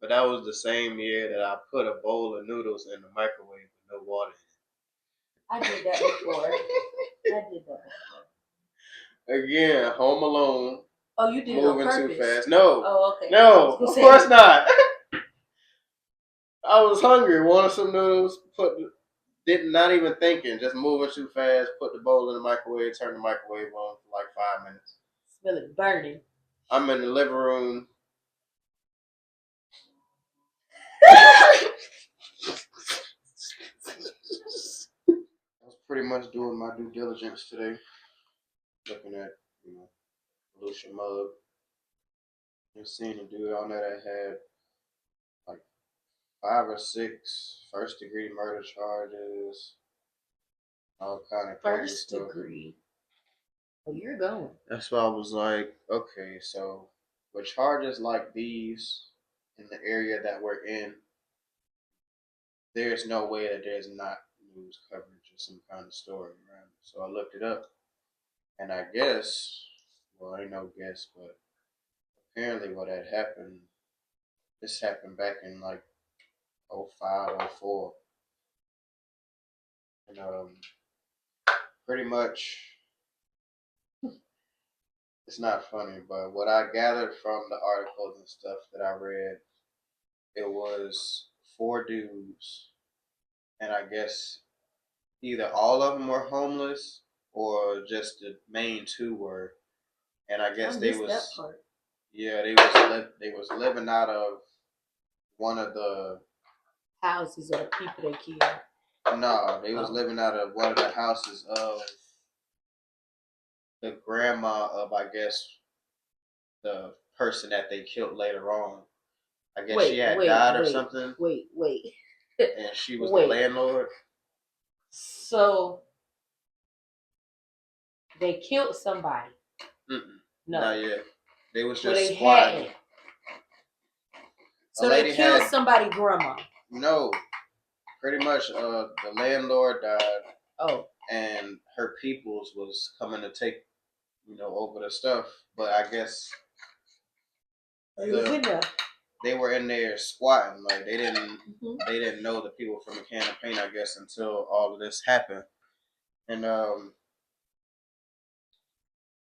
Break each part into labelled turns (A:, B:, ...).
A: But that was the same year that I put a bowl of noodles in the microwave with no water in
B: it. I did that before.
A: Again, Home Alone.
B: Oh, you did
A: moving
B: it on purpose.
A: Too fast. No.
B: Oh, okay.
A: No, of course not. I was hungry, wanted some noodles, not even thinking, just moving too fast, put the bowl in the microwave, turn the microwave on for like 5 minutes.
B: Smell it burning.
A: I'm in the living room. I was pretty much doing my due diligence today, looking at, Lucia Mug, and seeing a dude on there that had like 5 or 6 first-degree murder charges, all kind of crazy stuff.
B: First degree. Oh, you're going.
A: That's why I was like, okay, so with charges like these in the area that we're in, there's no way that there's not news coverage or some kind of story around it. So I looked it up, and I guess, well, ain't no guess, but apparently what had happened, this happened back in like 05, 04. And pretty much, it's not funny, but what I gathered from the articles and stuff that I read, it was 4 dudes, and I guess either all of them were homeless or just the main 2 were. And I guess they was
B: that part.
A: Yeah, they was living out of one of the
B: houses of the people they killed.
A: No, they was living out of one of the houses of the grandma of, I guess, the person that they killed later on. I guess she had died or something.
B: Wait.
A: And she was the landlord.
B: So they killed somebody.
A: No, not yet. They was just
B: they
A: squatting.
B: So they killed somebody, grandma.
A: No, pretty much. The landlord died.
B: Oh.
A: And her peoples was coming to take, over the stuff. But I guess they were in there squatting. Like they didn't know the people from the can of paint, I guess, until all of this happened. And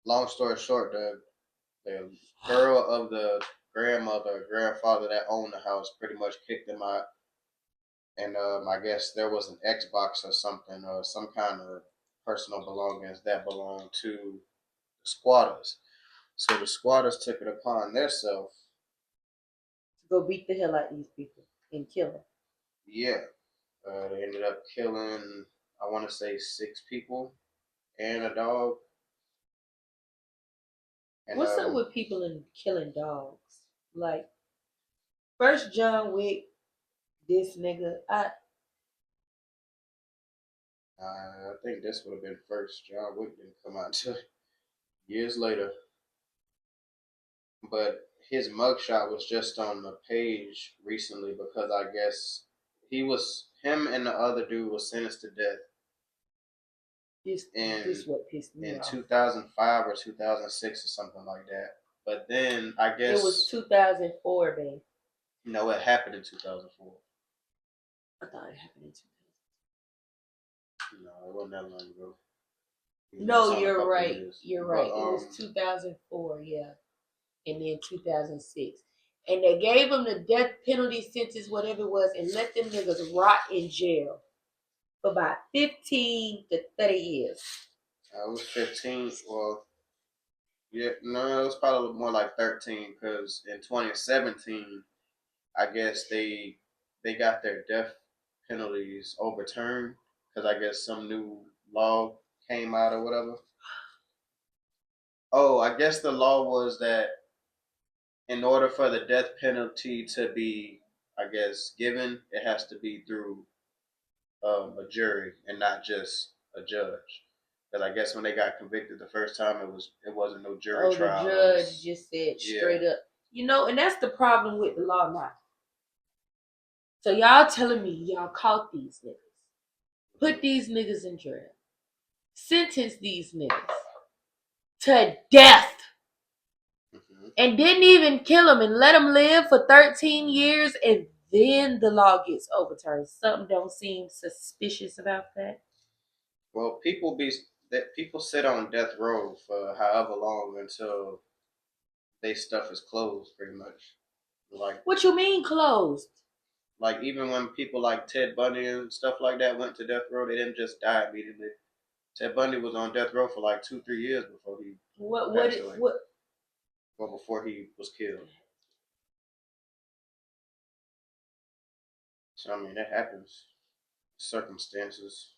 A: long story short, the girl of the grandfather that owned the house pretty much kicked them out. And I guess there was an Xbox or something, or some kind of personal belongings that belonged to the squatters. So the squatters took it upon themselves
B: to go beat the hell out of these people and kill them.
A: Yeah. They ended up killing, I want to say, 6 people and a dog.
B: And, what's up with people and killing dogs? Like, first John Wick, this nigga, I
A: think this would have been first. John Wick didn't come out until years later. But his mugshot was just on the page recently because I guess him and the other dude was sentenced to death.
B: This what pissed me off.
A: In 2005 or 2006 or something like that. But then I guess
B: it was 2004, babe.
A: No, it happened in 2004.
B: I thought it happened in 2000.
A: No, it wasn't that long ago.
B: No, you're right. You're right. It was 2004, yeah. And then 2006. And they gave them the death penalty sentence, whatever it was, and let them niggas rot in jail for about 15 to 30 years.
A: It was 15. Well, yeah, no, it was probably more like 13 because in 2017, I guess they got their death penalties overturned because I guess some new law came out or whatever. Oh, I guess the law was that in order for the death penalty to be, I guess, given, it has to be through a jury and not just a judge. Because I guess when they got convicted the first time, it wasn't no jury trial.
B: The judge just said straight up. And that's the problem with the law now. So y'all telling me y'all caught these niggas, put these niggas in jail, sentence these niggas to death.
A: Mm-hmm.
B: and didn't even kill him and let him live for 13 years, and then the law gets overturned. Something don't seem suspicious about that.
A: Well, people sit on death row for however long until they stuff is closed, pretty much. Like,
B: what you mean closed?
A: Like even when people like Ted Bundy and stuff like that went to death row, they didn't just die immediately. Ted Bundy was on death row for like 2-3 years before he passed away. Well, before he was killed. So I mean, that happens. Circumstances.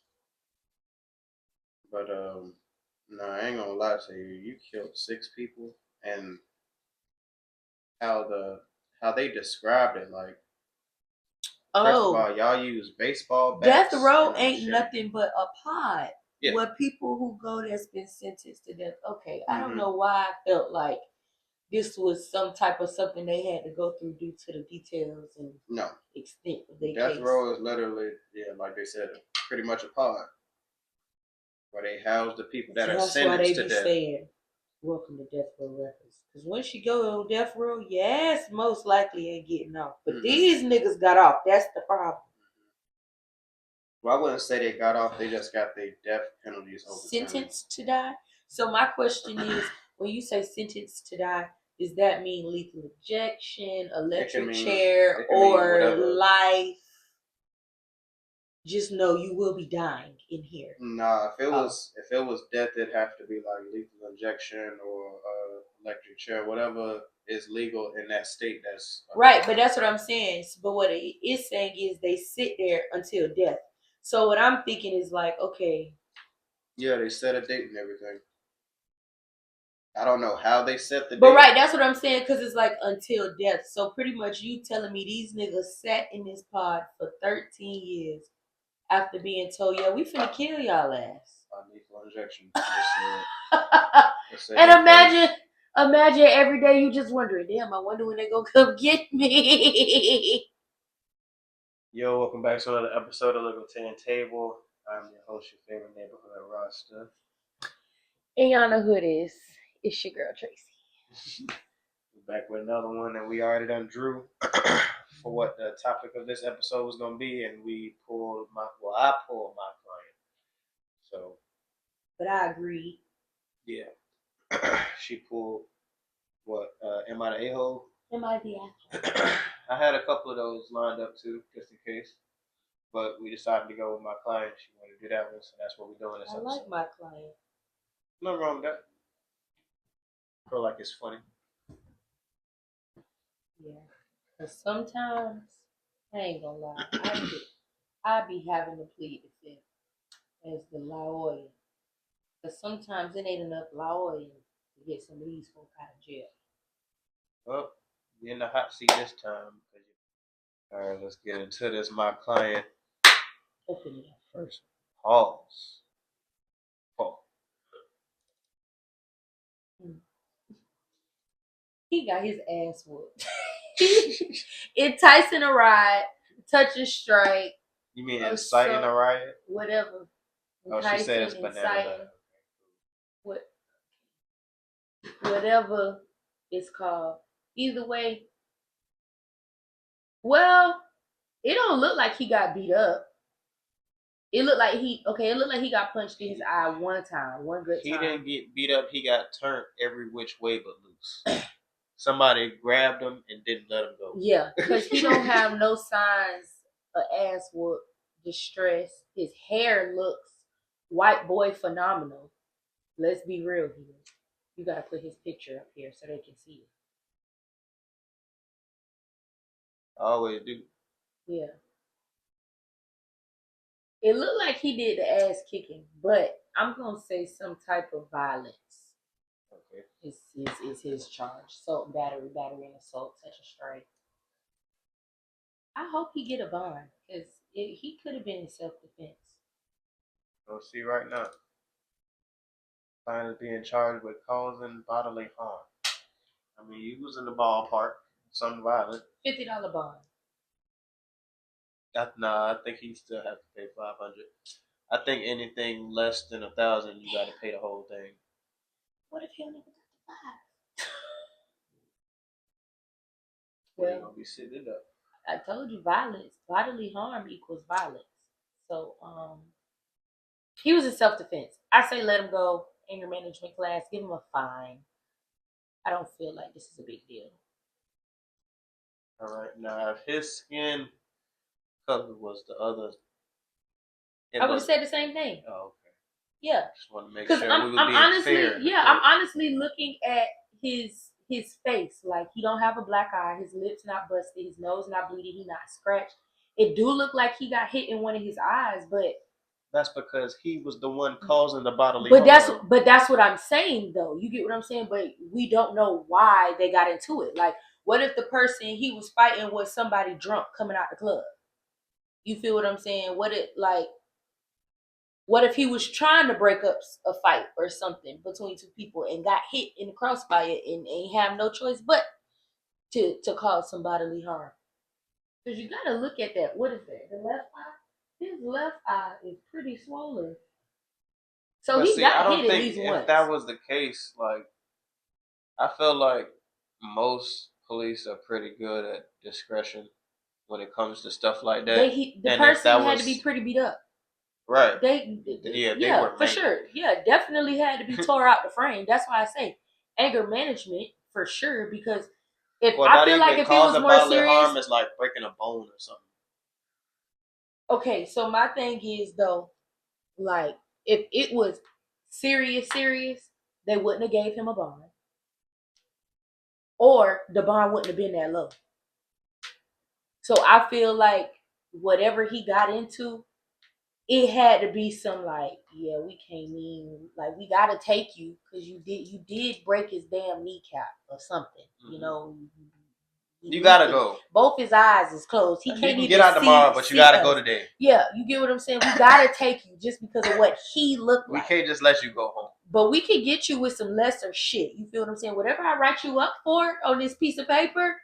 A: But no, I ain't gonna lie to you. You killed 6 people, and how the how they described it, like first of all, y'all use baseball bats.
B: Death row ain't nothing but a pod. Yeah. With people who go that's been sentenced to death. Okay, I don't know why I felt like this was some type of something they had to go through due to the details and extent of their
A: death
B: case.
A: row is literally, like they said, pretty much a pod where they house the people that are sentenced to death. That's why they be saying,
B: "Welcome to Death Row Records." Because once you go on death row, yes, most likely ain't getting off. But these niggas got off. That's the problem.
A: Well, I wouldn't say they got off. They just got their death penalties overturned.
B: Sentenced to die. So my question is, when you say sentenced to die, does that mean lethal injection, electric chair, or life? Just know you will be dying in here.
A: Nah, if it was death, it'd have to be like lethal injection or electric chair, whatever is legal in that state. That's
B: right, but that's what I'm saying. But what it is saying is they sit there until death. So what I'm thinking is like, okay.
A: Yeah, they set a date and everything. I don't know how they set the date.
B: But right, that's what I'm saying, because it's like until death. So pretty much you telling me these niggas sat in this pod for 13 years after being told, yeah, we finna kill y'all ass.
A: Lethal injection.
B: And imagine every day you just wondering, damn, I wonder when they gonna come get me.
A: Yo, welcome back to another episode of Likkle Table. I'm your host, your favorite neighborhood roster.
B: And y'all know who it is. It's your girl Tracy.
A: We're back with another one, and we already done drew for what the topic of this episode was gonna be, and I pulled my client. So,
B: but I agreed.
A: Yeah, she pulled what? Am I the a-hole?
B: Am I the asshole?
A: I had a couple of those lined up too, just in case. But we decided to go with my client. She wanted to do that one, so that's what we're doing this episode.
B: I like my client.
A: Nothing wrong with that. I feel like it's funny.
B: Yeah. But sometimes, I ain't gonna lie, I be having to plead the fifth as the lawyer. But sometimes it ain't enough lawyer to get some of these folk out of jail.
A: Well, you're in the hot seat this time. All right, let's get into this. My client.
B: Open it up first.
A: Pause.
B: He got his ass whooped. Enticing a ride, touch and strike.
A: You mean inciting a riot?
B: Whatever.
A: She said it's banana.
B: Whatever it's called. Either way. Well, it don't look like he got beat up. It looked like he got punched in his eye one good time.
A: He didn't get beat up. He got turned every which way but loose. Somebody grabbed him and didn't let him go.
B: Yeah, because he don't have no signs of ass whoop, distress. His hair looks white boy phenomenal. Let's be real here. You gotta put his picture up here so they can see it.
A: I always do.
B: Yeah. It looked like he did the ass kicking, but I'm gonna say some type of violence. Okay. Is his charge. Assault, battery, and assault, such a strike. I hope he get a bond, because he could have been in self-defense.
A: We'll see right now. Client is being charged with causing bodily harm. I mean, he was in the ballpark. Something violent.
B: $50 bond.
A: I think he still has to pay $500. I think anything less than $1,000, you got to pay the whole thing.
B: What if he'll never got the $500?
A: Well, you're gonna be sitting it up.
B: I told you, violence, bodily harm equals violence. So, he was in self-defense. I say let him go. Anger management class. Give him a fine. I don't feel like this is a big deal.
A: All right. Now, if his skin color was the other,
B: I would have said the same thing.
A: Oh, okay.
B: Yeah.
A: Just want to make sure we were being honestly, fair.
B: Yeah, I'm honestly looking at his face. Like, he don't have a black eye. His lips not busted. His nose not bleeding. He not scratched. It do look like he got hit in one of his eyes, but
A: that's because he was the one causing the bodily harm.
B: That's what I'm saying, though. You get what I'm saying? But we don't know why they got into it. Like, what if the person he was fighting was somebody drunk coming out the club? You feel what I'm saying? What if he was trying to break up a fight or something between two people and got hit in the crossfire and ain't have no choice but to cause some bodily harm? Because you got to look at that. What is that? The left eye? His left eye is pretty swollen. So he got hit at least once.
A: If that was the case, like, I feel like most police are pretty good at discretion when it comes to stuff like that.
B: The person had to be pretty beat up.
A: Right.
B: They were for sure. Yeah, definitely had to be tore out the frame. That's why I say anger management for sure. Because if it was more serious,
A: harm is like breaking a bone or something.
B: Okay, so my thing is though, like, if it was serious, they wouldn't have gave him a bond, or the bond wouldn't have been that low. So I feel like whatever he got into, it had to be some like, yeah, we can't even, like, we gotta take you because you did break his damn kneecap or something. Mm-hmm. You know, you gotta go. Both his eyes is closed. He can't even get out tomorrow, but you gotta go today. Yeah, you get what I'm saying? We gotta take you just because of what he looked like. We can't just let you go home. But we can get you with some lesser shit. You feel what I'm saying? Whatever I write you up for on this piece of paper,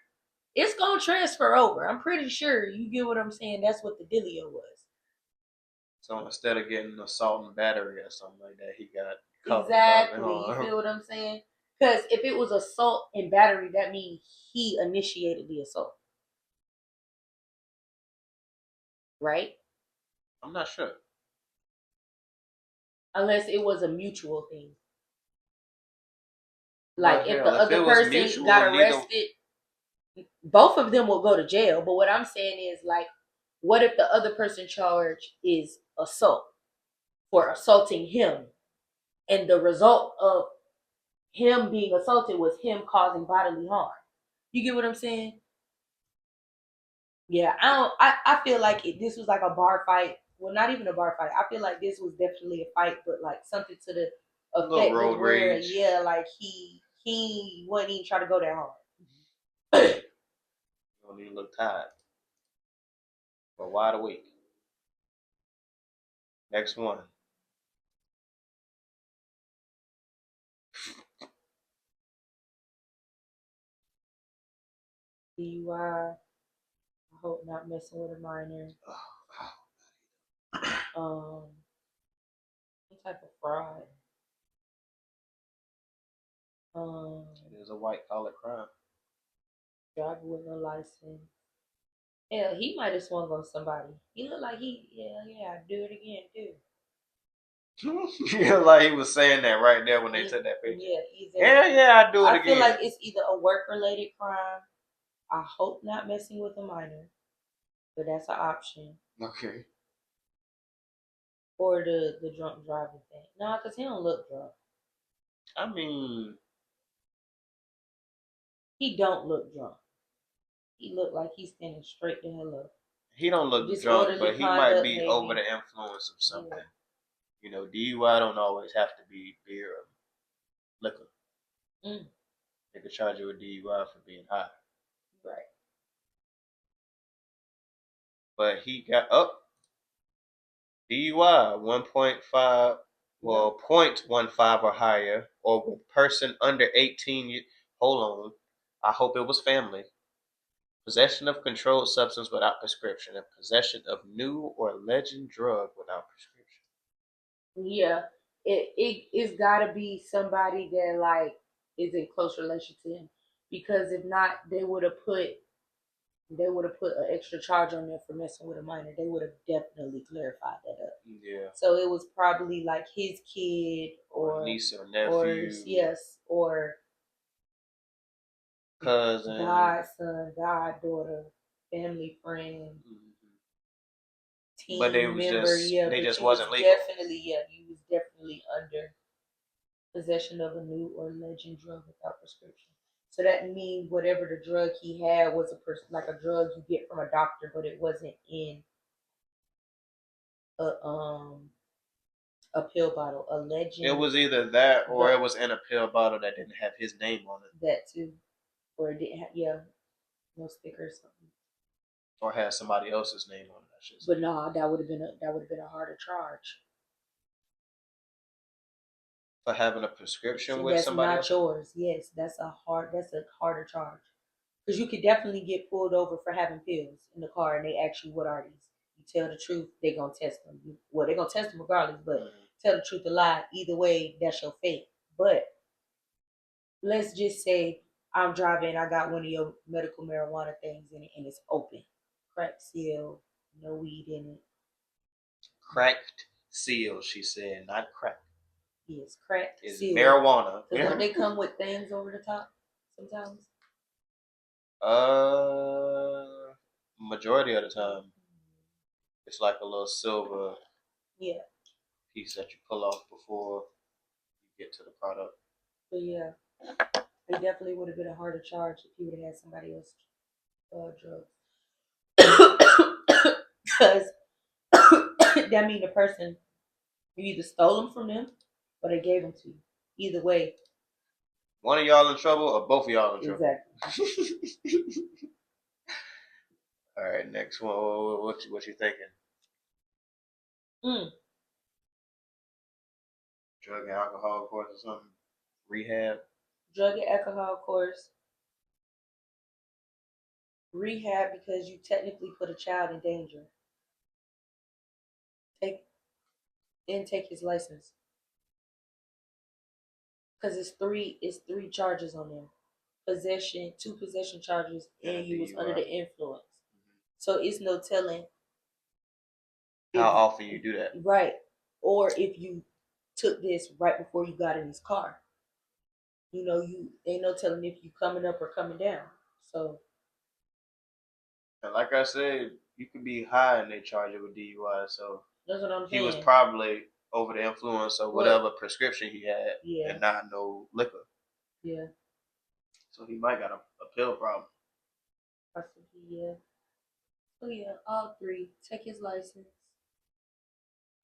B: it's gonna transfer over. I'm pretty sure. You get what I'm saying? That's what the dealio was. So instead of getting assault and battery or something like that, he got covered. Exactly. You feel what I'm saying? Because if it was assault and battery, that means he initiated the assault. Right? I'm not sure. Unless it was a mutual thing. Like, if the other person got arrested, both of them will go to jail. But what I'm saying is, like, what if the other person charged is assault for assaulting him? And the result of him being assaulted was him causing bodily harm. You get what I'm saying? Yeah, I feel like this was like a bar fight. Well, not even a bar fight. I feel like this was definitely a fight, but like something to the effect of where, yeah, like he wasn't even trying to go that hard. You don't even look tired, but wide awake. Next one. DUI. I hope not messing with a minor. Some type of fraud. It is a white collar crime. Driver with no license. Hell, he might have swung on somebody. He looked like I'd do it again too. Yeah, like he was saying that right there when they took that picture. Yeah, I'd do it again. I feel like it's either a work-related crime. I hope not messing with a minor, but that's an option. Okay. Or the drunk driving thing. No, because he don't look drunk. I mean, he don't look drunk. He look like he's standing straight the hell up. He don't look drunk, but he might be maybe over the influence of something. Yeah. You know, DUI don't always have to be beer or liquor. They could charge you with DUI for being high. Right. But he got up. DUI 1.5, well, 0.15 or higher, or with person under 18. Hold on. I hope it was family. Possession of controlled substance without prescription, and possession of new or alleged drug without prescription. Yeah, it's gotta be somebody that like is in close relation to him, because if not, they would have put they would have put an extra charge on there for messing with a minor, they would have definitely clarified that up.
A: Yeah.
B: So it was probably like his kid or
A: niece or nephew,
B: or yes, or
A: cousin,
B: godson, goddaughter, family friend, team
A: but they was
B: member.
A: just,
B: Yeah,
A: they
B: but
A: just
B: you
A: wasn't
B: was
A: legal.
B: definitely, yeah, you was definitely under possession of a new or legend drug without prescription. So that means whatever the drug he had was like a drug you get from a doctor, but it wasn't in a pill bottle. A legend.
A: It was either that or it was in a pill bottle that didn't have his name on it.
B: That too, or it didn't have no sticker or something.
A: Or had somebody else's name on it. I should say.
B: But no, that would have been a harder charge.
A: For having a prescription
B: See,
A: with
B: that's
A: somebody
B: not
A: else?
B: yours. Yes, that's a harder charge. Because you could definitely get pulled over for having pills in the car, and they ask you what are these. You tell the truth, they gonna test them. Well, they gonna test them regardless, but tell the truth or lie. Either way, that's your fate. But let's just say I'm driving, I got one of your medical marijuana things in it, and it's open, cracked seal, no weed in it.
A: Cracked seal, she said, not crack.
B: Yes, cracked
A: it's
B: seal.
A: Marijuana.
B: Because don't they come with things over the top sometimes?
A: Majority of the time, it's like a little silver piece that you pull off before you get to the product.
B: So yeah, it definitely would have been a harder charge if he would have had somebody else drugs. Because that means the person, you either stole them from them or they gave them to you. Either way.
A: One of y'all in trouble or both of y'all in trouble.
B: Exactly.
A: All right, next one. What you thinking? Drug and alcohol course or something? Rehab?
B: Drug and alcohol course. Rehab because you technically put a child in danger. Take his license. Because it's three charges on there. Possession, 2 possession charges, and you was under the influence. So it's no telling
A: how often you do that.
B: Right. Or if you took this right before you got in his car. You ain't no telling if you coming up or coming down. So
A: and like I said, you could be high and they charge you with DUI. So
B: that's what I'm saying.
A: He was probably over the influence of whatever prescription he had, and not no liquor.
B: Yeah.
A: So he might got a pill problem.
B: Possibly, yeah. So yeah, all 3. Take his license.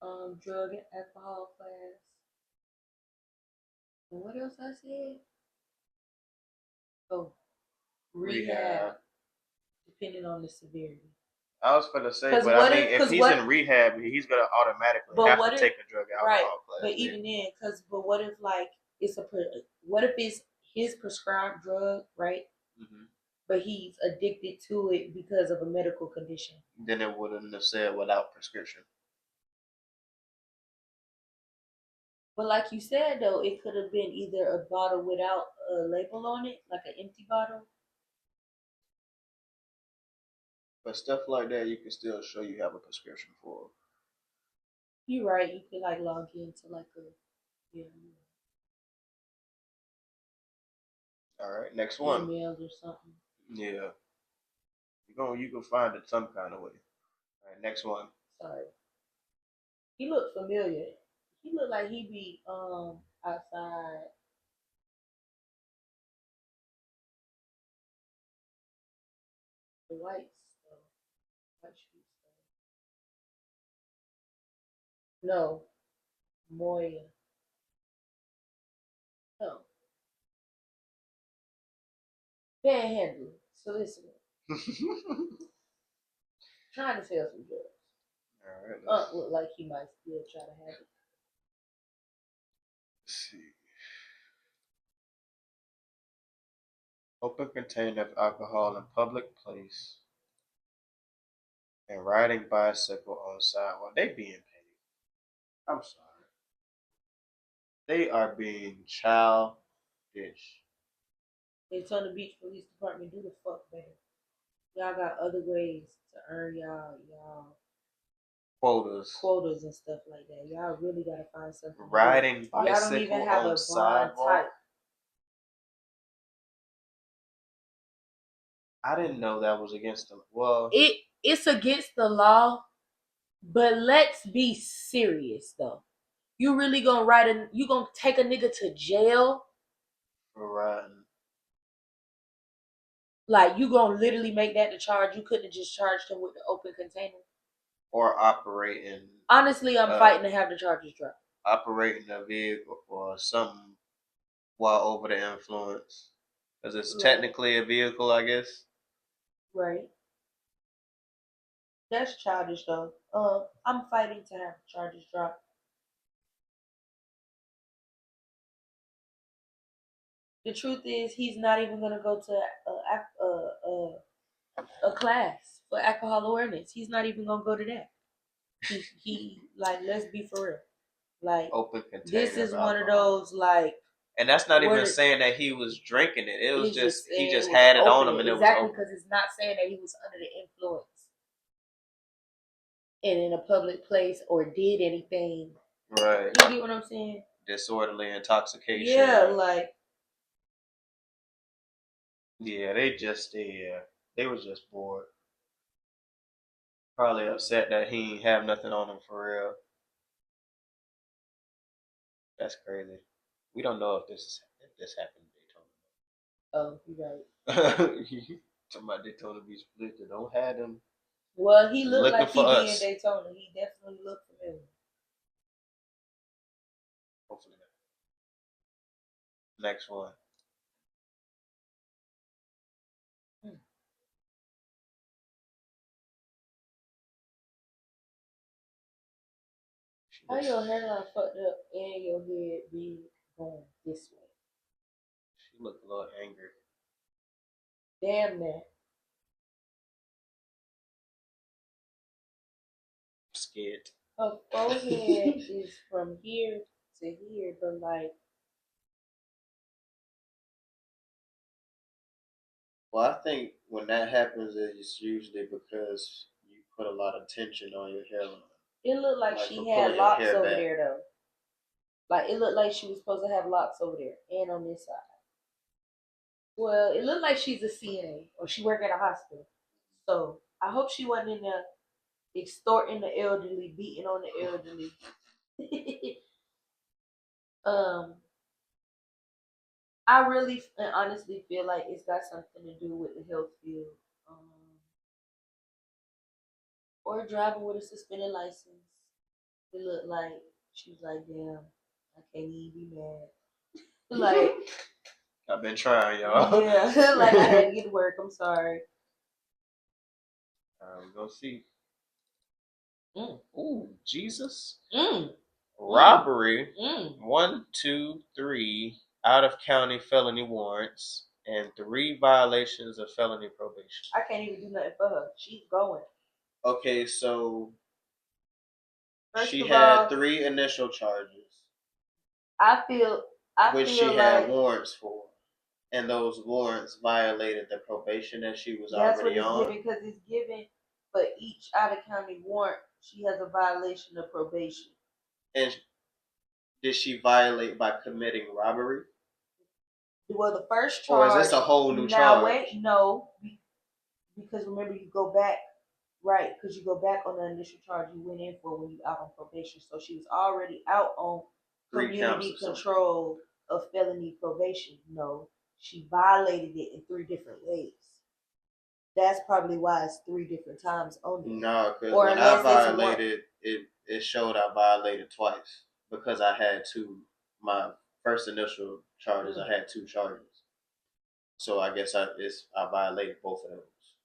B: Drug and alcohol class. And what else I said? Oh, rehab. Depending on the severity.
A: I was gonna say, but I mean, if he's in rehab, he's gonna automatically have to take a drug and alcohol class.
B: But even then, but what if like what if it's his prescribed drug, right? Mm-hmm. But he's addicted to it because of a medical condition.
A: Then it wouldn't have said without prescription.
B: But like you said, though, it could have been either a bottle without a label on it, like an empty bottle.
A: But stuff like that, you can still show you have a prescription for.
B: You're right. You could like log into like a
A: All right, next one.
B: Email or something.
A: Yeah. You can find it some kind of way. All right, next one.
B: Sorry. He looked familiar. He looked like he'd be outside. The white stuff. White street stuff. No. Moya. No. Panhandle. Solicitor. Trying to sell some drugs. All right. Look like he might still try to have it.
A: Let's see. Open container of alcohol in public place and riding bicycle on sidewalk. They being paid. I'm sorry. They are being childish.
B: Daytona Beach Police Department, do the fuck better. Y'all got other ways to earn y'all
A: quotas
B: and stuff like that. Y'all really gotta find something to do.
A: riding
B: Y'all don't even
A: bicycle
B: have
A: on
B: a bond
A: sidewalk.
B: type.
A: I didn't know that was against them. Well,
B: it's against the law, but let's be serious though. You really gonna you gonna take a nigga to jail?
A: for riding.
B: Like you gonna literally make that the charge? You couldn't have just charged him with the open container.
A: Or operating.
B: Honestly, I'm fighting to have the charges dropped.
A: Operating a vehicle or something while over the influence, because it's technically a vehicle, I guess.
B: Right. That's childish though. I'm fighting to have the charges dropped. The truth is, he's not even gonna go to a class for alcohol awareness. He's not even gonna go to that. He like, let's be for real. Like,
A: open container.
B: This is one of those like.
A: And that's not even saying that he was drinking it. It was just he just had it on him and it was
B: exactly because it's not saying that he was under the influence and in a public place or did anything.
A: Right.
B: You get what I'm saying?
A: Disorderly intoxication.
B: Yeah, like.
A: Yeah, they was just bored. Probably upset that he ain't have nothing on him for real. That's crazy. We don't know if this happened
B: Oh, you're right.
A: in Daytona. Talking about Daytona Beach Police, they don't have them.
B: Well, he looked like he be in Daytona. He definitely looked familiar.
A: Hopefully not. Next one.
B: How your hairline fucked up and your head be going this way?
A: She looked a little angry.
B: Damn that.
A: Scared.
B: Her forehead is from here to here, but like.
A: Well, I think when that happens, it's usually because you put a lot of tension on your hairline.
B: It looked like she had locks over there, though. Like, it looked like she was supposed to have locks over there and on this side. Well, it looked like she's a CNA or she worked at a hospital. So I hope she wasn't in there extorting the elderly, beating on the elderly. um, I really and honestly feel like it's got something to do with the health field. Or driving with a suspended license. It looked like she was like, damn, I can't even be mad. Like,
A: I've been trying, y'all.
B: Yeah, like I had to get to work. I'm sorry.
A: We're gonna see.
B: Mm.
A: Ooh, Jesus.
B: Mm.
A: Robbery.
B: Mm.
A: 1, 2, 3 out of county felony warrants and 3 violations of felony probation.
B: I can't even do nothing for her. She's going. Okay,
A: so she had 3 initial charges.
B: I feel
A: which she had warrants for. And those warrants violated the probation that she was already on. That's what it's
B: given, because it's given for each out of county warrant. She has a violation of probation.
A: And did she violate by committing robbery?
B: Well, the first charge.
A: Or is this a whole new charge?
B: Wait, no, because remember you go back, right? Because you go back on the initial charge you went in for when you out on probation. So she was already out on community control of felony probation. No, she violated it in 3 different ways. That's probably why it's 3 different times on there.
A: No, because when I violated it showed I violated twice because I had my first initial charges. I had 2 charges, so I guess I violated both of those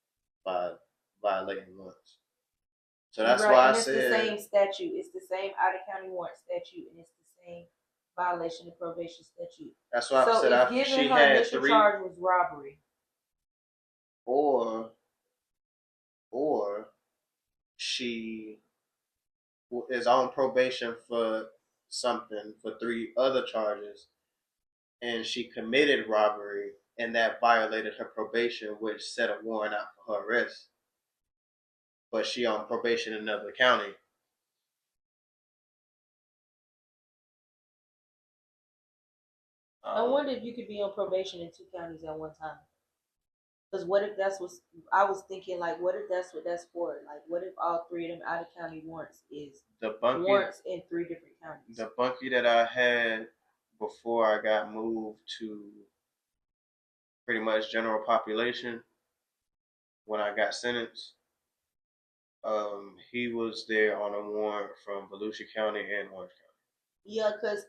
A: by violating once. So that's why I said
B: it's the same statute. It's the same out of county warrant statute, and it's the same violation of probation statute.
A: That's why I said she had
B: initial
A: 3
B: charge was robbery.
A: Or she is on probation for something for 3 other charges, and she committed robbery and that violated her probation, which set a warrant out for her arrest. But she on probation in another county.
B: I wonder if you could be on probation in 2 counties at one time. Because what if that's what I was thinking? Like, what if that's what that's for? Like, what if all 3 of them out of county warrants is warrants in 3 different counties?
A: The bunkie that I had before I got moved to pretty much general population when I got sentenced. He was there on a warrant from Volusia County and Orange County.
B: Yeah, because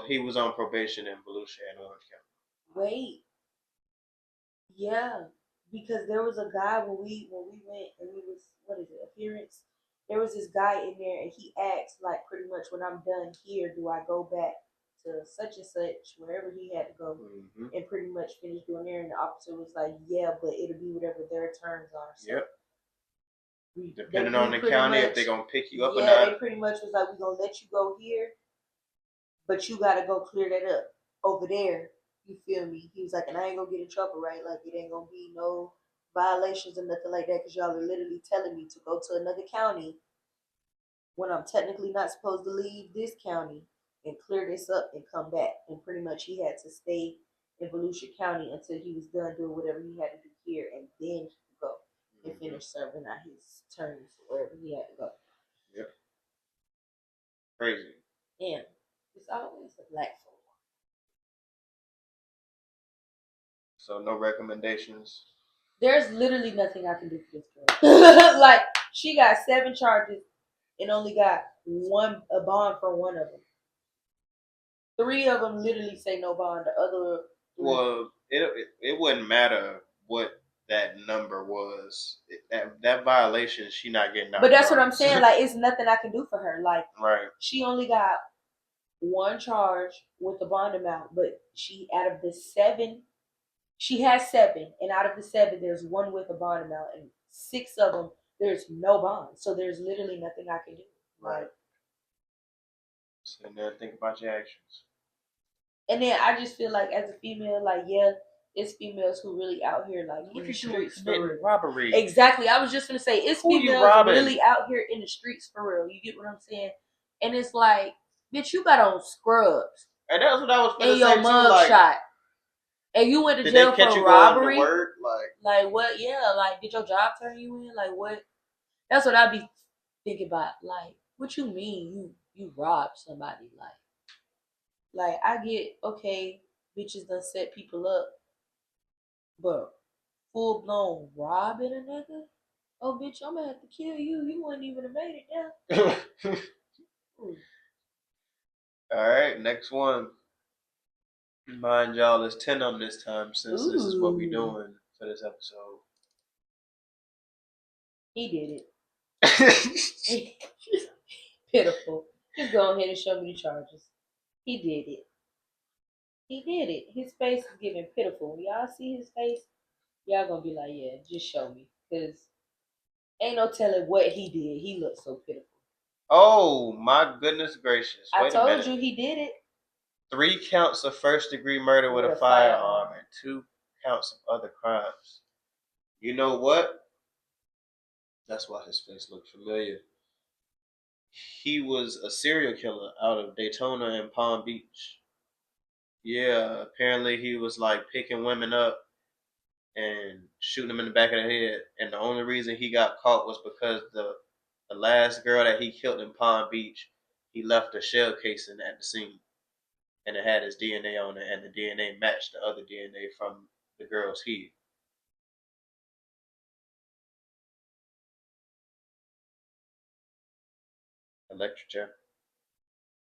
A: he was on probation in Volusia and Orange County.
B: Wait. Yeah, because there was a guy when we went and we was appearance. There was this guy in there and he asked like pretty much when I'm done here, do I go back to such and such wherever he had to go and pretty much finish doing there? And the officer was like, yeah, but it'll be whatever their terms are. So
A: yep. Depending on the county, if they're gonna pick you up or not.
B: Yeah, they pretty much was like, we're gonna let you go here, but you gotta go clear that up over there. You feel me? He was like, and I ain't gonna get in trouble, right? Like, it ain't gonna be no violations or nothing like that because y'all are literally telling me to go to another county when I'm technically not supposed to leave this county and clear this up and come back. And pretty much he had to stay in Volusia County until he was done doing whatever he had to do here, and then he could go and finish serving out his terms wherever he had to go.
A: Yep. Crazy.
B: Yeah. It's always a black folk.
A: So no recommendations.
B: There's literally nothing I can do for this girl. Like, she got 7 charges and only got a bond for 1 of them. 3 of them literally say no bond. The other 3.
A: Well, it wouldn't matter what that number was. That violation, she not getting out.
B: But that's what I'm saying. Like, it's nothing I can do for her. Like,
A: right.
B: She only got 1 charge with the bond amount, but she out of the 7. She has 7, and out of the 7, there's 1 with a bond amount, and 6 of them, there's no bond. So there's literally nothing I can do.
A: Right. So now think about your actions.
B: And then I just feel like, as a female, like, yeah, it's females who really out here, like, in the streets for real.
A: Robbery.
B: Exactly. I was just gonna say, it's females really out here in the streets for real. You get what I'm saying? And it's like, bitch, you got on scrubs.
A: And that's what I was gonna say.
B: In your mug shot. And you went to jail for robbery. Like what? Yeah, like did your job turn you in? Like what? That's what I be thinking about. Like, what you mean you robbed somebody? Like I get okay, bitches done set people up, but full blown robbing a nigga? Oh bitch, I'm gonna have to kill you. You wouldn't even have made it down.
A: All right, next one. Mind y'all, it's 10 of them this time since this is what we're doing for this episode.
B: He did it. Pitiful. Just go ahead and show me the charges. He did it. He did it. His face is giving pitiful. When y'all see his face, y'all gonna be like, yeah, just show me. Because ain't no telling what he did. He looked so pitiful.
A: Oh, my goodness gracious.
B: I told you he did it.
A: 3 counts of first-degree murder with a firearm and 2 counts of other crimes. You know what? That's why his face looked familiar. He was a serial killer out of Daytona and Palm Beach. Yeah, apparently he was like picking women up and shooting them in the back of the head. And the only reason he got caught was because the last girl that he killed in Palm Beach, he left a shell casing at the scene. And it had his DNA on it, and the DNA matched the other DNA from the girl's head. Electric chair.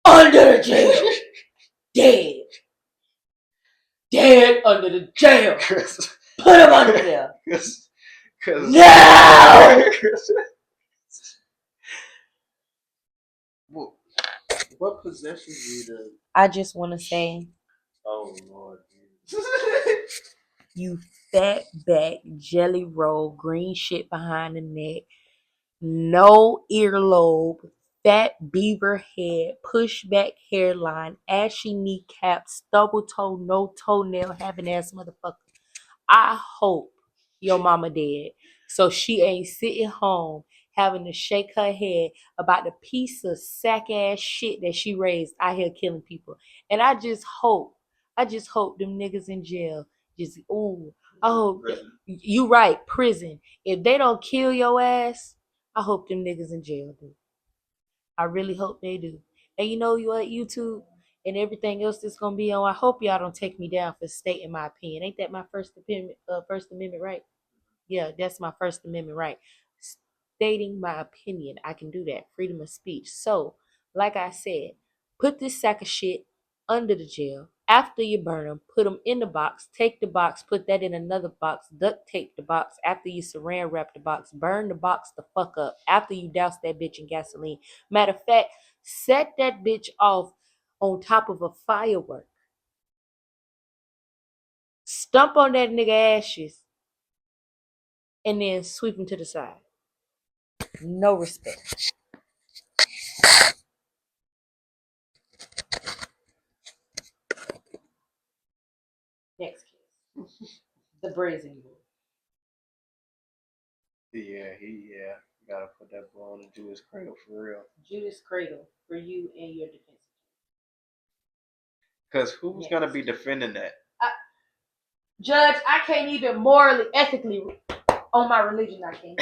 B: Under the jail. Dead. Dead under the jail. Put him under there. No!
A: What possesses you to...
B: I just want to say...
A: Oh, Lord.
B: You fat back, jelly roll, green shit behind the neck, no earlobe, fat beaver head, pushback hairline, ashy kneecap, stubble toe, no toenail having ass motherfucker. I hope your mama dead. So she ain't sitting home having to shake her head about the piece of sack ass shit that she raised out here killing people. And I just hope them niggas in jail just I hope you right, prison. If they don't kill your ass, I hope them niggas in jail do. I really hope they do. And you know what, YouTube and everything else that's gonna be on. I hope y'all don't take me down for stating my opinion. Ain't that my First Amendment right? Yeah, that's my First Amendment right. Stating my opinion, I can do that. Freedom of speech. So, like I said, put this sack of shit under the jail. After you burn them, put them in the box. Take the box, put that in another box. Duct tape the box. After you saran wrap the box, burn the box the fuck up. After you douse that bitch in gasoline. Matter of fact, set that bitch off on top of a firework. Stump on that nigga ashes and then sweep him to the side. No respect. Next case. The Brazen Bull.
A: Yeah. Gotta put that boy on the Judas Cradle for real.
B: Judas Cradle for you and your defense.
A: Because who's gonna be defending that?
B: Judge, I can't even morally, ethically, on my religion, I can't.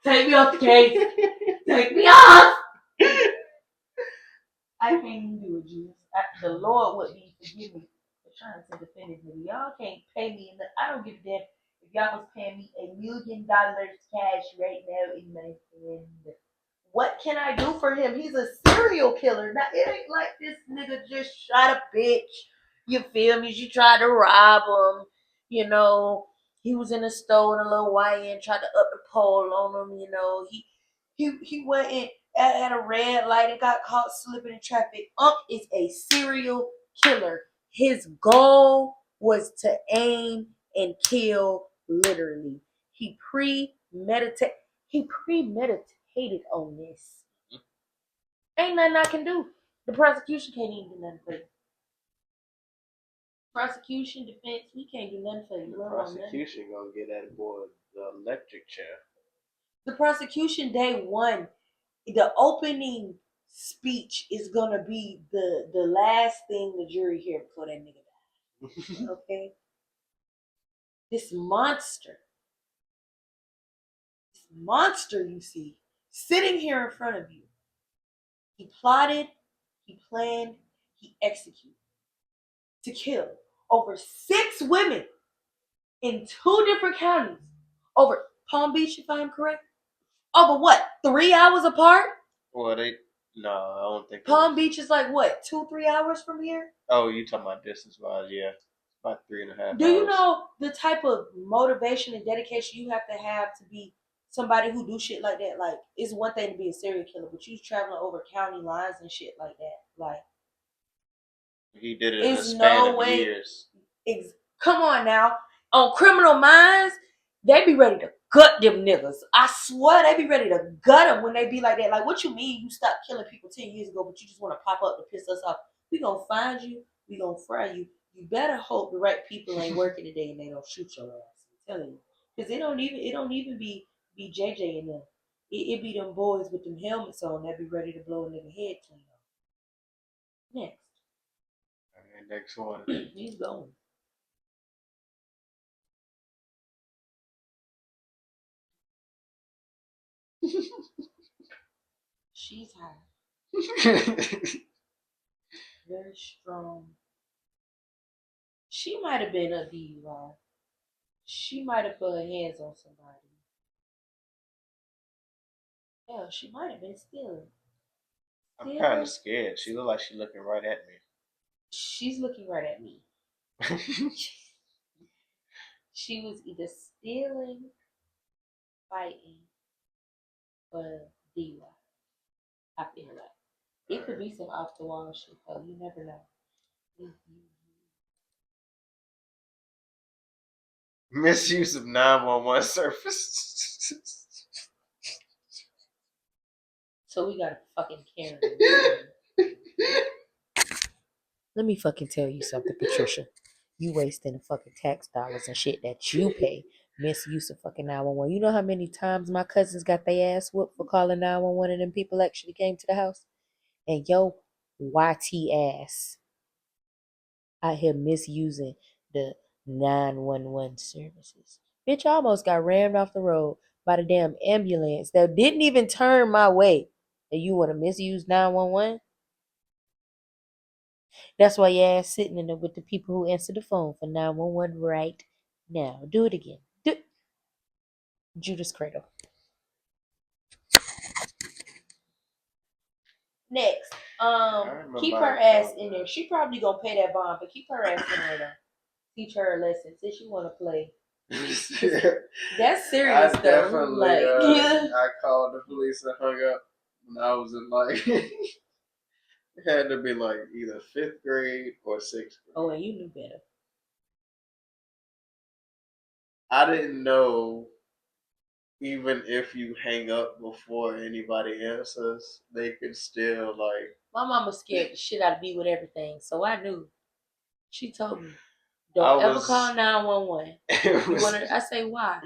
B: Take me off the case. Take me off. I can't even do it, Jesus. The Lord would be forgive me for trying to defend his nigga. Y'all can't pay me enough. I don't give a damn if y'all was paying me $1 million cash right now in my hand. What can I do for him? He's a serial killer. Now it ain't like this nigga just shot a bitch. You feel me? She tried to rob him. You know, he was in a store in a little YN, tried to up the pole on him. You know, he went in at a red light and got caught slipping in traffic. Is a serial killer. His goal was to aim and kill literally. He premeditated on this. Ain't nothing I can do. The prosecution can't even do nothing for you. Prosecution, defense, we can't do nothing for you.
A: The prosecution gonna get that boy the electric chair.
B: The prosecution day one, the opening speech is gonna be the last thing the jury hear before that nigga dies. Okay? This monster you see, sitting here in front of you, he plotted, he planned, he executed to kill over 6 women in 2 different counties. Over Palm Beach, if I'm correct. Over what? 3 hours apart?
A: Well, no, I don't think
B: Palm Beach is like what, 2-3 hours from here?
A: Oh, you talking about distance wise? Yeah, about 3.5 hours.
B: Do you know the type of motivation and dedication you have to be somebody who do shit like that? Like, it's one thing to be a serial killer, but you traveling over county lines and shit like that. Like,
A: he did it in a span of years.
B: Come on now. On Criminal Minds, they be ready to gut them niggas. I swear they be ready to gut them when they be like that. Like, what you mean you stopped killing people 10 years ago, but you just want to pop up to piss us off? We gonna find you. We gonna fry you. You better hope the right people ain't working today and they don't shoot your ass. I'm telling you. Because it don't even be JJ in them. It be them boys with them helmets on that be ready to blow a nigga head clean off. Next.
A: Okay, next one.
B: He's going. She's high. Very strong. She might have been a DUI. She might have put her hands on somebody. Yeah, she might have been stealing.
A: I'm kind of scared. She look like she's looking right at me.
B: She's looking right at me. She was either stealing, fighting, or DUI. I feel like it could be some off the wall shit though. You never know.
A: Misuse of 911 service.
B: So we got a fucking Karen. Let me fucking tell you something, Patricia. You wasting the fucking tax dollars and shit that you pay. Misuse of fucking 911. You know how many times my cousins got their ass whooped for calling 911 and them people actually came to the house? And yo, YT ass out here misusing the 911 services. Bitch, I almost got rammed off the road by the damn ambulance that didn't even turn my way. And you want to misuse 911? That's why your ass sitting in there with the people who answer the phone for 911 right now. Do it again. Judas Cradle. Next, keep her ass in there. She probably gonna pay that bond, but keep her ass in there though. Teach her a lesson since she wanna play. That's serious
A: I
B: though.
A: Definitely, I called the police and hung up when I was in like it had to be like either 5th grade or 6th grade.
B: Oh, and you knew better.
A: I didn't know even if you hang up before anybody answers, they could still like.
B: My mama scared the shit out of me with everything, so I knew. She told me, "Don't ever call 911." I say, "Why?"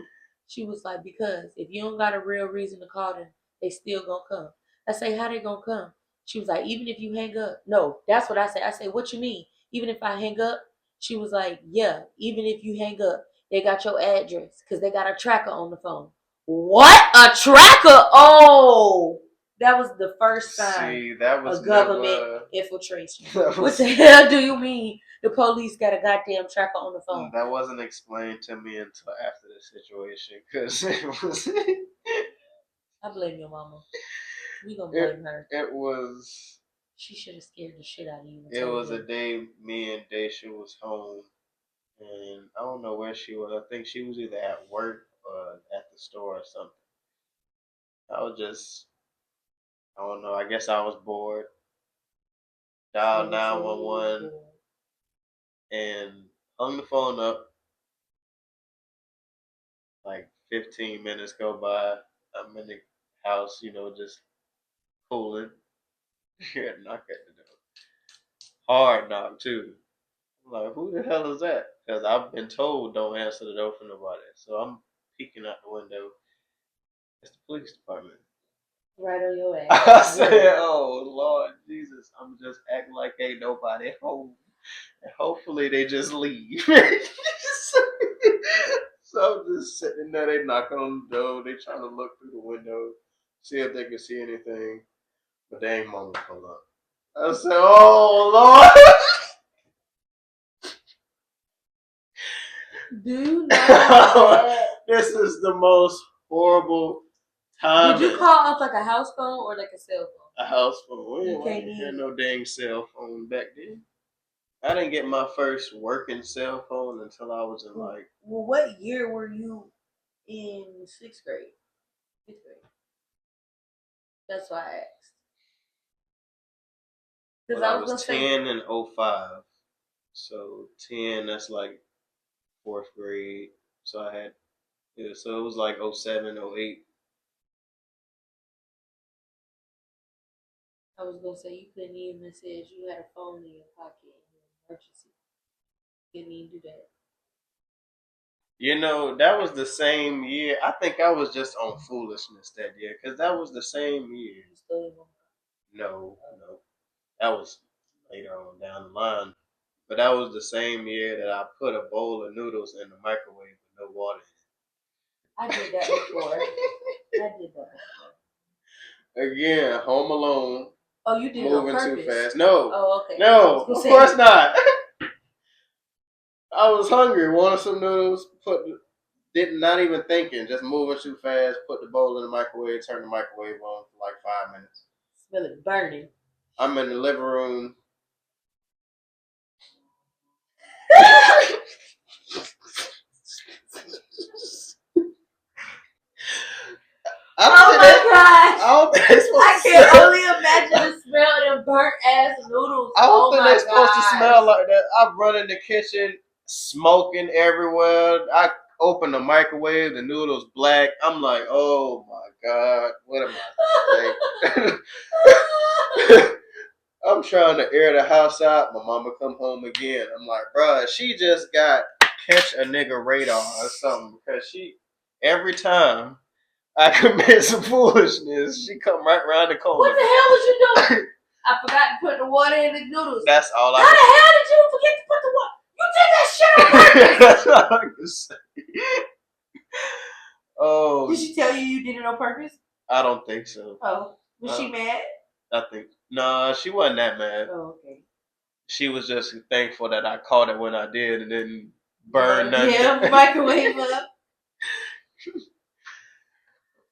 B: She was like, "Because if you don't got a real reason to call them, they still gonna come." I say, "How they gonna come?" She was like, "Even if you hang up." No, that's what I say. I say, "What you mean? Even if I hang up?" She was like, "Yeah, even if you hang up, they got your address because they got a tracker on the phone." What? A tracker? Oh, that was the first sign of government infiltration. What the hell do you mean? The police got a goddamn tracker on the phone.
A: That wasn't explained to me until after the situation, because it was.
B: I blame your mama. We gonna blame her.
A: It was.
B: She should have scared the shit out of you.
A: It was a day me and Daisha was home, and I don't know where she was. I think she was either at work or at the store or something. I was just, I don't know. I guess I was bored. Dialed 911 and hung the phone up. Like 15 minutes go by. I'm in the house, just cooling. Knock at the door. Hard knock too. I'm like, who the hell is that? Because I've been told don't answer the door for nobody. So I'm peeking out the window. It's the police department.
B: Right on your ass.
A: I said, oh Lord Jesus, I'm just acting like ain't nobody home. And hopefully they just leave. So I'm just sitting there, they knocking on the door, they trying to look through the window, see if they can see anything. But they ain't mama pull up. I said, oh Lord.
B: Do you know that?
A: This is the most horrible time.
B: Did you call off like a house phone or like a cell phone?
A: A house phone.
B: You can't
A: had no dang cell phone back then. I didn't get my first working cell phone until I was in like.
B: Well, what year were you in 6th grade? 5th grade. That's why I asked.
A: Because I was 10 in 05. So 10, that's like 4th grade. So I had, so it was like 07, 08.
B: I was going to say, you couldn't even say you had a phone in your pocket in an emergency. You couldn't even do that.
A: That was the same year. I think I was just on foolishness that year. Because that was the same year.
B: You still
A: No. That was later on down the line. But that was the same year that I put a bowl of noodles in the microwave with no water in
B: I
A: it.
B: did that before.
A: Again, home alone.
B: Oh, you did
A: moving
B: it on purpose.
A: Too fast. No.
B: Oh, okay.
A: No, of course not. I was hungry, wanted some noodles, not even thinking, just moving too fast, put the bowl in the microwave, turn the microwave on for like 5 minutes.
B: Smell it burning.
A: I'm in the living room.
B: Oh my gosh! I can only imagine the smell of them burnt ass noodles.
A: I don't think they're supposed to smell like that. I'm running the kitchen, smoking everywhere. I open the microwave, the noodles black. I'm like, oh my God, what am I saying? I'm trying to air the house out. My mama come home again. I'm like, bruh, she just got catch a nigga radar or something because she every time I commit some foolishness, she come right around the corner.
B: What the hell was you doing? I forgot to put the water in the noodles.
A: That's all
B: How the hell did you forget to put the water? You did that shit on purpose. That's all I can say. Oh. Did she tell you did it on purpose?
A: I don't think so.
B: Oh. Was she mad?
A: I think. No, she wasn't that mad.
B: Oh, okay.
A: She was just thankful that I caught it when I did and didn't burn nothing.
B: Yeah, microwave up.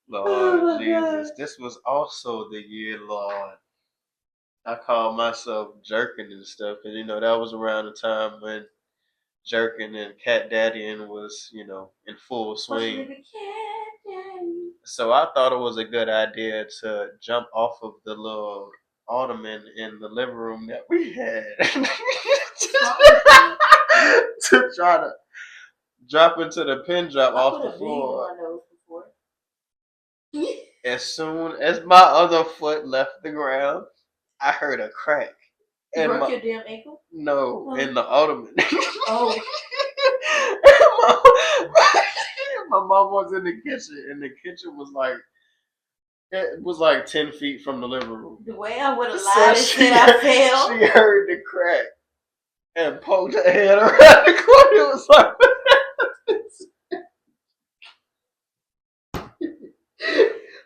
A: Lord Jesus. God. This was also the year, Lord. I called myself jerking and stuff because, that was around the time when jerking and cat daddying was, in full swing. So I thought it was a good idea to jump off of the little ottoman in the living room that we had to try to drop into the pin drop off the floor. As soon as my other foot left the ground, I heard a crack.
B: You broke your damn ankle?
A: No, in the ottoman.
B: Oh.
A: My mom was in the kitchen, and the kitchen was like 10 feet from the living room.
B: The way I would have lied and said I fell.
A: She heard the crack and poked her head around the corner. It was like,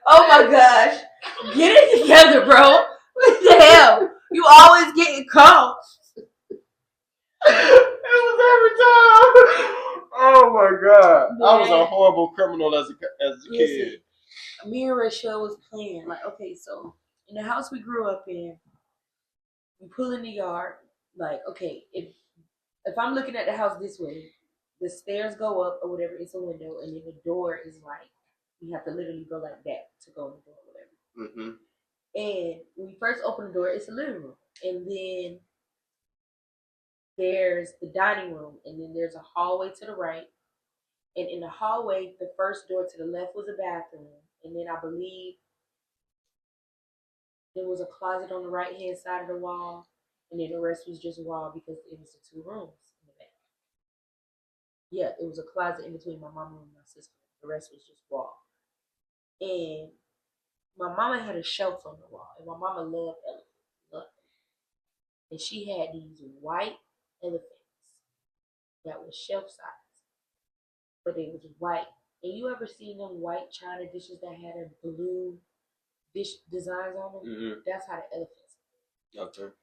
B: oh my gosh. Get it together, bro. What the hell? You always getting caught.
A: It was every time. Oh my God. Man. I was a horrible criminal as a kid.
B: Me and Rachel was playing. Like, okay, so in the house we grew up in, we pull in the yard. Like, okay, if I'm looking at the house this way, the stairs go up or whatever, it's a window, and then the door is like, you have to literally go like that to go in the door or whatever. Mm-hmm. And when you first open the door, it's a living room. And then there's the dining room, and then there's a hallway to the right. And in the hallway, the first door to the left was a bathroom. And then I believe there was a closet on the right-hand side of the wall. And then the rest was just wall because it was the 2 rooms in the back. Yeah, it was a closet in between my mama and my sister. The rest was just wall. And my mama had a shelf on the wall. And my mama loved elephants. And she had these white elephants that was shelf size, but it was white. And you ever seen them white china dishes that had a blue dish designs on them? Mm-hmm. That's how the elephants are. Okay.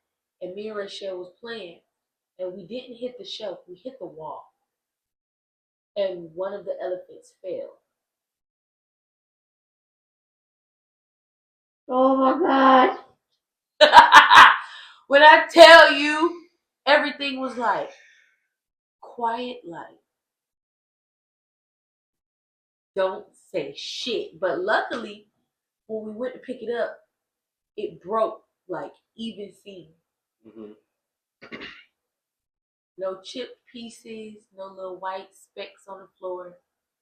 B: And me and Rachel was playing, and we didn't hit the shelf, we hit the wall. And one of the elephants fell. Oh my God. When I tell you, everything was like quiet, like don't say shit. But luckily, when we went to pick it up, it broke like even seam. Mm-hmm. No chipped pieces, no little white specks on the floor.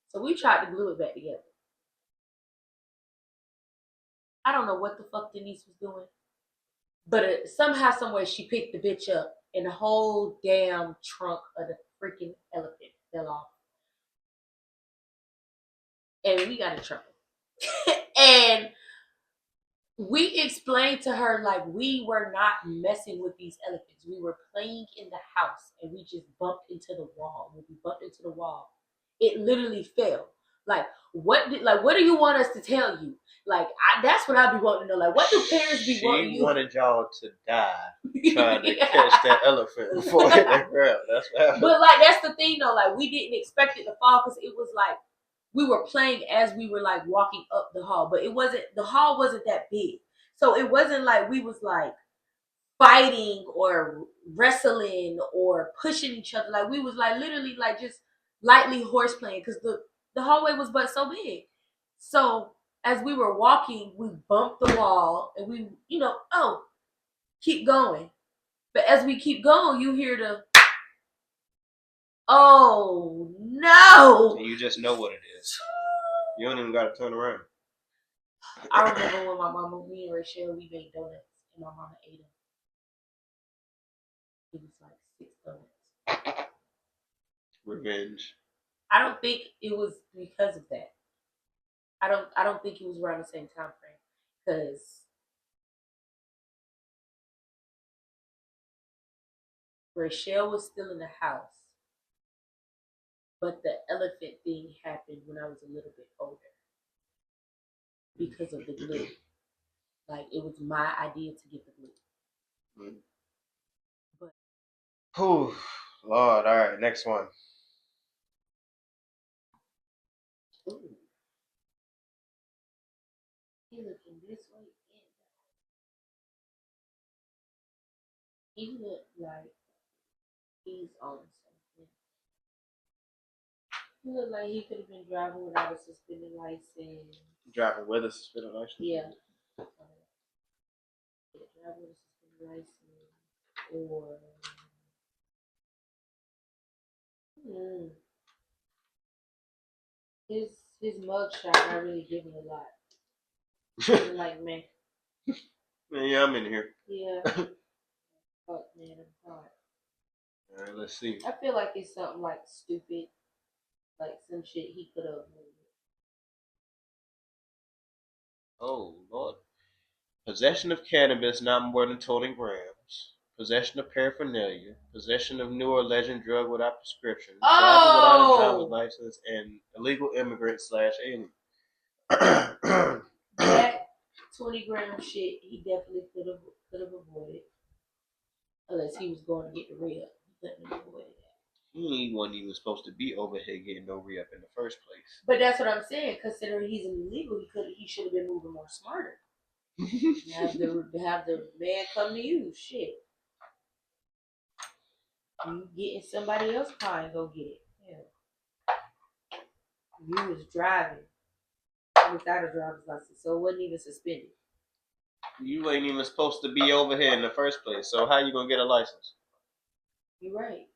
B: So we tried to glue it back together. I don't know what the fuck Denise was doing, but somehow, somewhere, she picked the bitch up, and the whole damn trunk of the freaking elephant fell off. And we got in trouble. And we explained to her, like, we were not messing with these elephants. We were playing in the house, and we just bumped into the wall. When we bumped into the wall, it literally fell. Like, what do you want us to tell you? Like, that's what I be wanting to know. Like, what do parents be wanting you?
A: She wanted y'all to die trying to catch that elephant before it hit the ground. That's what happened.
B: But, like, that's the thing, though. Like, we didn't expect it to fall because it was, like, we were playing as we were, like, walking up the hall. But the hall wasn't that big. So it wasn't like we was, like, fighting or wrestling or pushing each other. Like, we was, like, literally, like, just lightly horse playing because the hallway was but so big. So as we were walking, we bumped the wall and we, keep going. But as we keep going, you hear the Oh no!
A: And you just know what it is. You don't even gotta turn around.
B: I remember when my mama, me and Rachel, we made donuts, and my mama ate them. It was like 6 donuts.
A: Revenge.
B: I don't think it was because of that. I don't think it was around the same time frame because Rachel was still in the house, but the elephant thing happened when I was a little bit older because of the glue. Like it was my idea to get the glue. But
A: Whew, Lord, all right, next one.
B: ooh, he looking this way and he looked like he's on something. He looked like he could have been driving without a suspended license.
A: Driving with a suspended license?
B: Yeah. Driving with a suspended license. Or his mugshot not really giving a lot. Like man.
A: Yeah, I'm in here.
B: Yeah. Fuck man, I'm hot.
A: Alright, let's see.
B: I feel like it's something like stupid. Like some shit he could have moved.
A: Oh, Lord. Possession of cannabis not more than 20 grams. Possession of paraphernalia. Possession of new or alleged drug without prescription. Driving without a driver's license. And illegal immigrant / alien.
B: That 20-gram shit he definitely could have avoided. Unless he was going to get the re-up. He couldn't have avoided that.
A: He wasn't even supposed to be over here getting no re-up in the first place.
B: But that's what I'm saying. Considering he's an illegal, he should have been moving more smarter. have the man come to you. Shit. You getting somebody else car and go get it. Yeah. You was driving without a driver's license, so it wasn't even suspended.
A: You ain't even supposed to be over here in the first place, so how you gonna get a license?
B: You're right.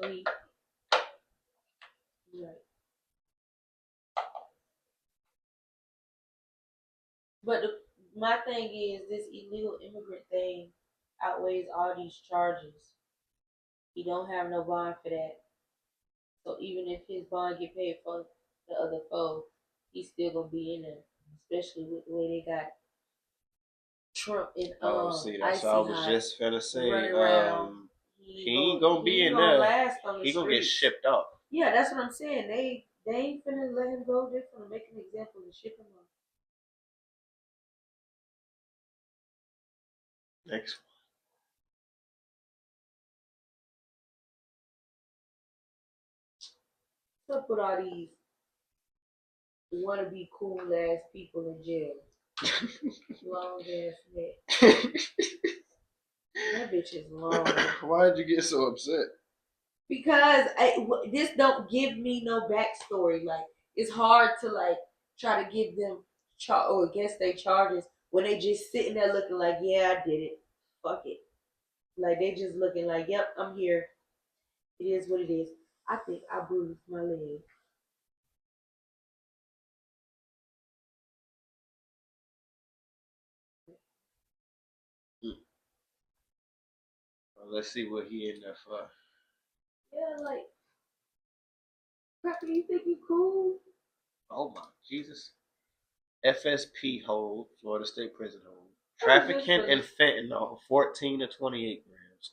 B: You're right. But my thing is, this illegal immigrant thing outweighs all these charges. He don't have no bond for that. So even if his bond get paid for the other foe, he's still gonna be in there. Especially with the way they got Trump and
A: See, that's
B: Icy
A: what I was
B: Hot
A: just finna say.
B: running around.
A: He ain't gonna be in there.
B: Last on the
A: he gonna get shipped off.
B: Yeah, that's what I'm saying. They ain't finna let him go. They're gonna make an example and ship him off.
A: Next
B: What's up with all these wannabe cool ass people in jail? Long ass neck. That bitch is long.
A: Why did you get so upset?
B: Because this don't give me no backstory. Like it's hard to like try to give them or against their charges when they just sitting there looking like, yeah, I did it. Fuck it. Like they just looking like, yep, I'm here. It is what it is. I think I bruised my leg.
A: Well, let's see what he in there for.
B: Yeah, like, Cracker, you think you cool?
A: Oh my Jesus. FSP hold, Florida State Prison hold. Trafficking and fentanyl, 14 to 28 grams.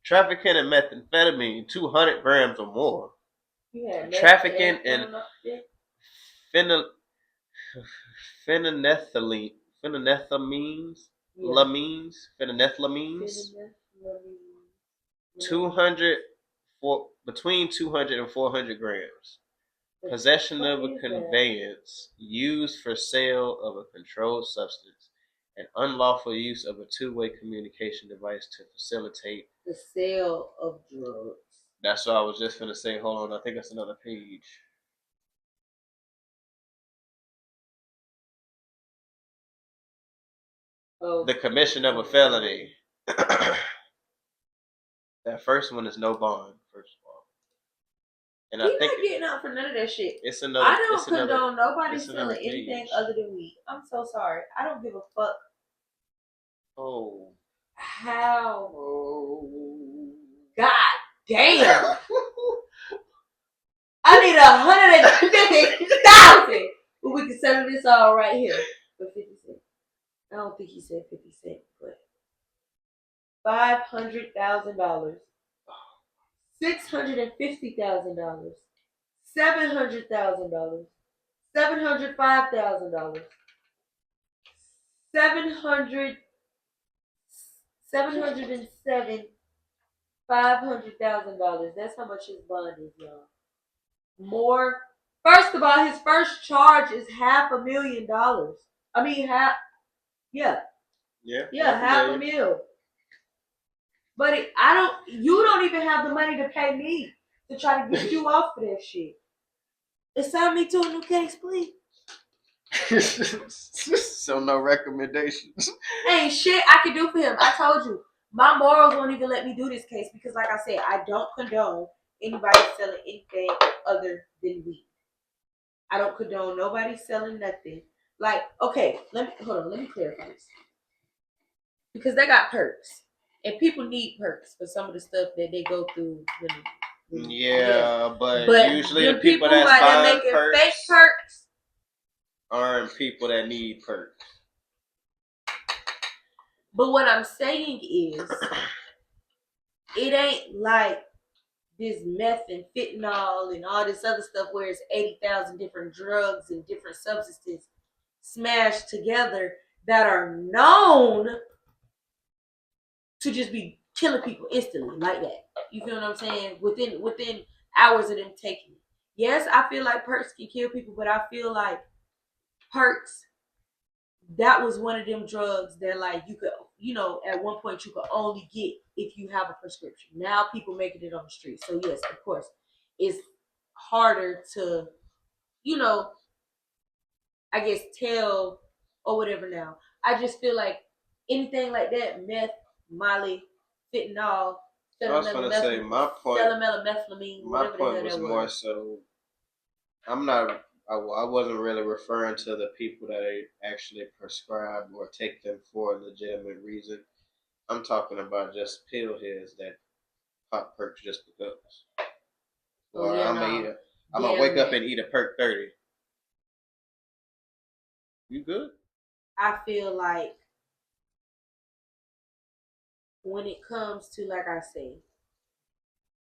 A: Trafficking and methamphetamine, 200 grams or more.
B: Yeah,
A: trafficking and phenethylamines, phenethylamines, 200 between 200 and 400 grams. Possession of a conveyance used for sale of a controlled substance, and unlawful use of a two-way communication device to facilitate
B: the sale of drugs.
A: That's what I was just gonna say. Hold on, I think that's another page. Oh, the commission of a felony. That first one is no bond. And
B: he's not getting out for none of that shit.
A: It's another.
B: I don't condone nobody selling anything other than weed. I'm so sorry. I don't give a fuck.
A: Oh.
B: How?
A: Oh.
B: God damn. I need 150,000. But we can settle this all right here for 50 cents. I don't think he said 50 cents, but $500,000, $650,000, $700,000, $705,000, 707, $500,000. That's how much his bond is, y'all. More. First of all, his first charge is $500,000. I mean, yeah, half a mil. But you don't even have the money to pay me to try to get you off of that shit. Assign me to a new case, please.
A: So no recommendations.
B: Ain't shit I can do for him. I told you. My morals won't even let me do this case because, like I said, I don't condone anybody selling anything other than weed. I don't condone nobody selling nothing. Like, okay, let me clarify this. Because they got perks. And people need perks for some of the stuff that they go through.
A: But usually the people that's buying perks,
B: fake perks
A: aren't people that need perks.
B: But what I'm saying is, it ain't like this meth and fentanyl and all this other stuff where it's 80,000 different drugs and different substances smashed together that are known to just be killing people instantly like that. You feel what I'm saying? Within hours of them taking it. Yes, I feel like perks can kill people, but I feel like perks, that was one of them drugs that, like, you could, at one point you could only get if you have a prescription. Now people making it on the street. So yes, of course, it's harder to, I guess, tell or whatever now. I just feel like anything like that, meth, Molly, fentanyl,
A: I was going to say, my point was more so, I wasn't really referring to the people that actually prescribe or take them for a legitimate reason. I'm talking about just pill heads that pop perks just because. I'm gonna wake up and eat a perk 30. You good?
B: I feel like when it comes to, like I say,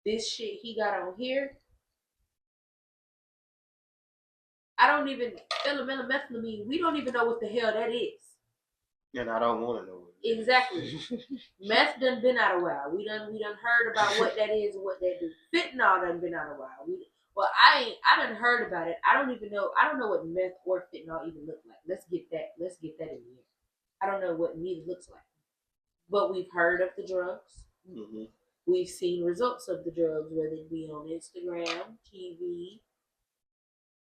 B: this shit he got on here, I don't even, methamphetamine, we don't even know what the hell that is.
A: And I don't want to know.
B: Exactly. Meth done been out a while. We done heard about what that is and what they do. Fentanyl done been out a while. I done heard about it. I don't know what meth or fentanyl even look like. Let's get that in here. I don't know what neither looks like. But we've heard of the drugs.
A: Mm-hmm.
B: We've seen results of the drugs, whether it be on Instagram, TV,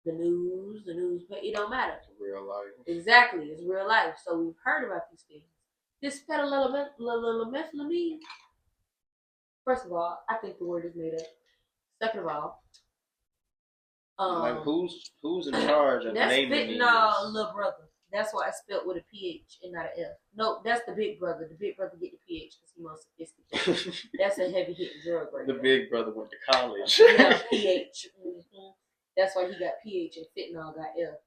B: the news, it don't matter.
A: It's real life.
B: Exactly, it's real life. So we've heard about these things. This methamphetamine. First of all, I think the word is made up. Second of all,
A: like who's in charge of naming these? That's
B: fentanyl, little brother. That's why it's spelled with a PH and not an F. No, that's the big brother. The big brother get the PH because he's more sophisticated. That's a heavy hitting drug right there.
A: The big brother went to college.
B: Yeah, PH. Mm-hmm. That's why he got PH and fentanyl got F.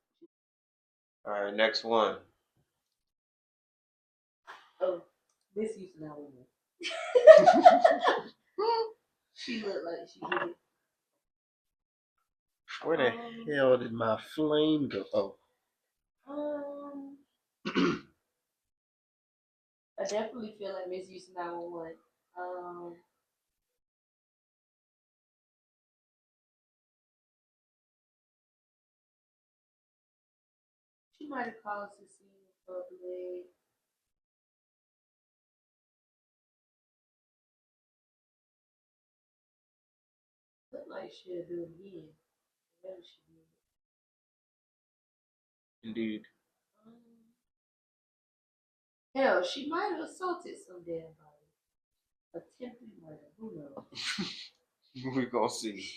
A: All right, next one.
B: Oh, this used to not woman. She looked like she did it.
A: Where the hell did my flame go? Oh.
B: I definitely feel like Miss Houston 911. She might have called to see public. Look like she'll do it again. Maybe she did.
A: Indeed.
B: Hell, she might have assaulted some damn body. Attempted murder. Who knows?
A: We're gonna see.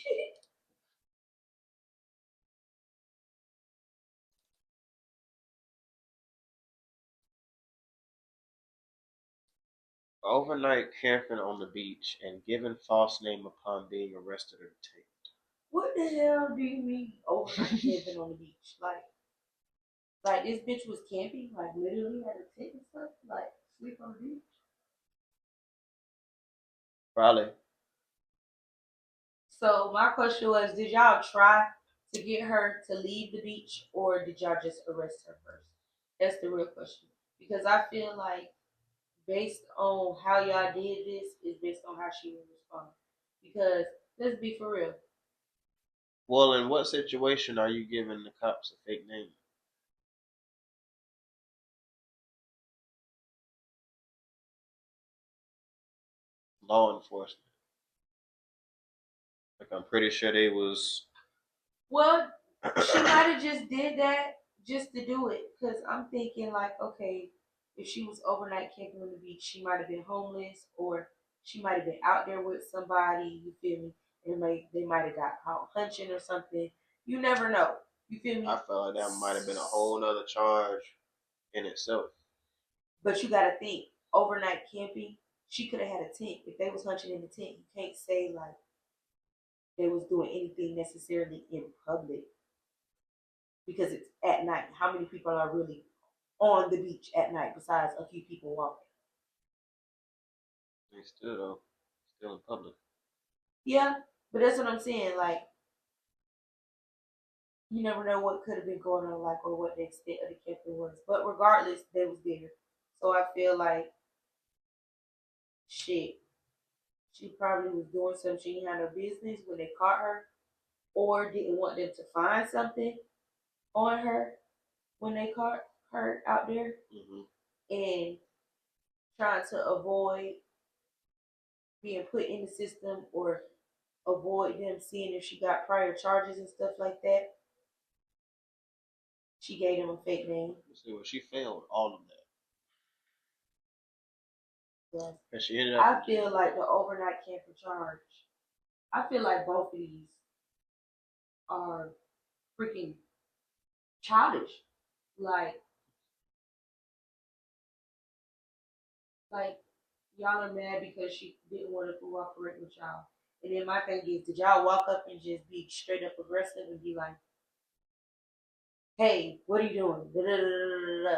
A: overnight camping on the beach and given false name upon being arrested or detained.
B: What the hell do you mean overnight camping on the beach? Like this bitch was camping, like literally had a tent and stuff, like sleep on the beach.
A: Probably.
B: So my question was, did y'all try to get her to leave the beach, or did y'all just arrest her first? That's the real question. Because I feel like based on how y'all did this is based on how she would respond. Because let's be for real.
A: Well, in what situation are you giving the cops a fake name? Law enforcement. Like I'm pretty sure they was.
B: Well, she might have just did that just to do it. Cause I'm thinking like, okay, if she was overnight camping on the beach, she might have been homeless, or she might have been out there with somebody. You feel me? And they might have got caught hunching or something. You never know. You feel me?
A: I felt like that might have been a whole nother charge in itself.
B: But you gotta think, overnight camping, she could have had a tent. If they was hunching in the tent, you can't say like they was doing anything necessarily in public because it's at night. How many people are really on the beach at night besides a few people walking?
A: They still though, still in public.
B: Yeah, but that's what I'm saying. Like, you never know what could have been going on, like, or what the extent of the camping was. But regardless, they was there. So I feel like shit. She probably was doing something she didn't have no business when they caught her, or didn't want them to find something on her when they caught her out there, and trying to avoid being put in the system or avoid them seeing if she got prior charges and stuff like that. She gave them a fake name.
A: See, well, she failed all of that.
B: Yes.
A: And she ended up.
B: I feel like the overnight camper charge. I feel like both of these are freaking childish. Like y'all are mad because she didn't want to cooperate with y'all. And then my thing is, did y'all walk up and just be straight up aggressive and be like, "Hey, what are you doing? Da, da, da, da, da, da.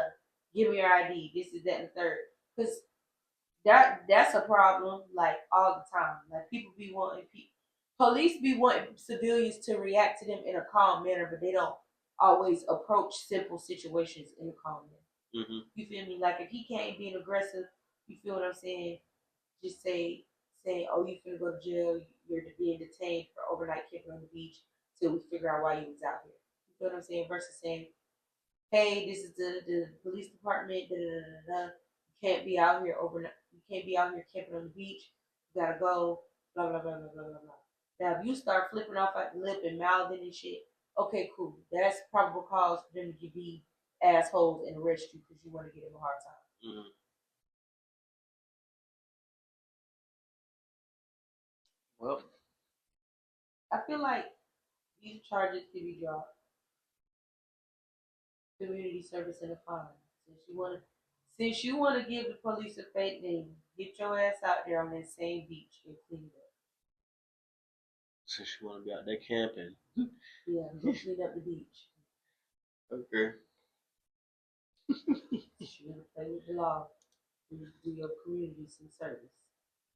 B: Give me your ID. This is that and the third." Because that's a problem. Like all the time. Like people be wanting police be wanting civilians to react to them in a calm manner, but they don't always approach simple situations in a calm manner.
A: Mm-hmm.
B: You feel me? Like if he can't be aggressive, you feel what I'm saying? Just saying, "Oh, you finna go to jail. You're being detained for overnight camping on the beach till we figure out why you was out here." You feel what I'm saying? Versus saying, "Hey, this is the police department. Da, da, da, da, da. You can't be out here overnight. You can't be out here camping on the beach. You gotta go. Blah blah blah blah blah blah blah." Now, if you start flipping off at the lip and mouthing and shit, okay, cool. That's probable cause for them to be assholes and arrest you because you want to get them a hard time.
A: Mm-hmm. Well,
B: I feel like these charges can be dropped. Community service and a fine. Since you want to give the police a fake name, get your ass out there on that same beach and clean it up.
A: Since you want to be out there camping.
B: Yeah, go clean up the beach.
A: Okay.
B: You want to play with the law and do your community some service.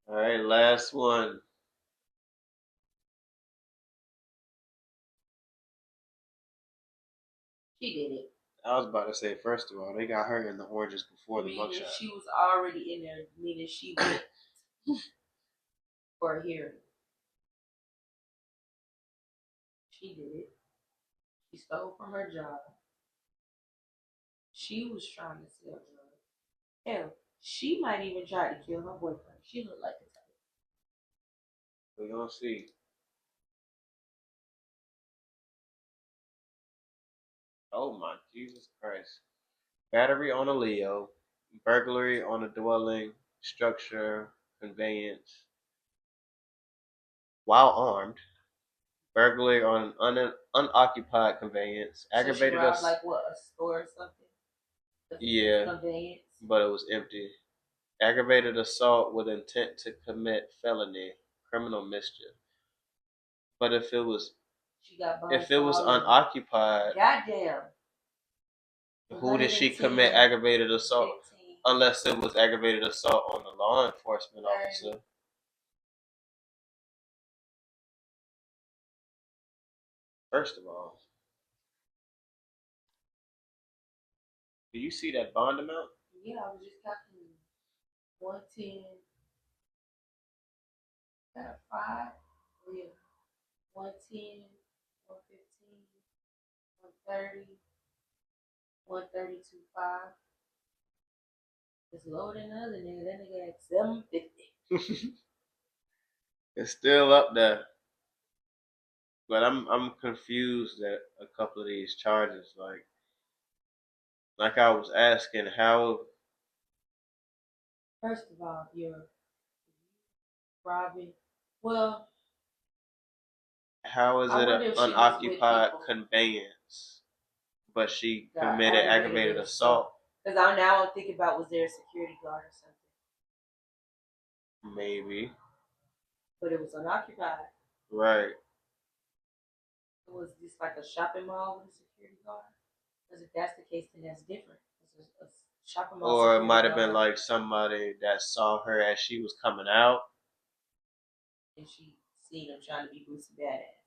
A: All right, last one.
B: She did it.
A: I was about to say, first of all, they got her in the oranges before the mugshot.
B: She was already in there, meaning she went for a hearing. She did it. She stole from her job. She was trying to sell drugs. Hell, she might even try to kill her boyfriend. She looked like the type.
A: We're gonna see. Oh my Jesus Christ. Battery on a Leo, burglary on a dwelling, structure, conveyance, while armed, burglary on an unoccupied conveyance,
B: So
A: aggravated
B: she robbed like what, a store or something?
A: Yeah,
B: Conveyance.
A: but it was empty. Aggravated assault with intent to commit felony, criminal mischief. But if it was unoccupied,
B: goddamn,
A: who did she commit aggravated assault? 15. Unless it was aggravated assault on the law enforcement officer. First of all, do you see that bond amount?
B: Yeah, I was just calculating. 110. Got a 5? Yeah. 110, 115, 130, 132.5. It's lower than the other nigga. That nigga had 750.
A: It's still up there. But I'm confused at a couple of these charges. Like I was asking, how?
B: First of all, you're robbing. Well,
A: how is it an unoccupied conveyance? But she committed aggravated assault.
B: Because I'm thinking about, was there a security guard or something?
A: Maybe.
B: But it was unoccupied.
A: Right.
B: Was this like a shopping mall with a security guard? Because if that's the case, then that's different. A shopping mall.
A: Or it might have been like somebody that saw her as she was coming out.
B: And she seen him trying to be Bruce Badass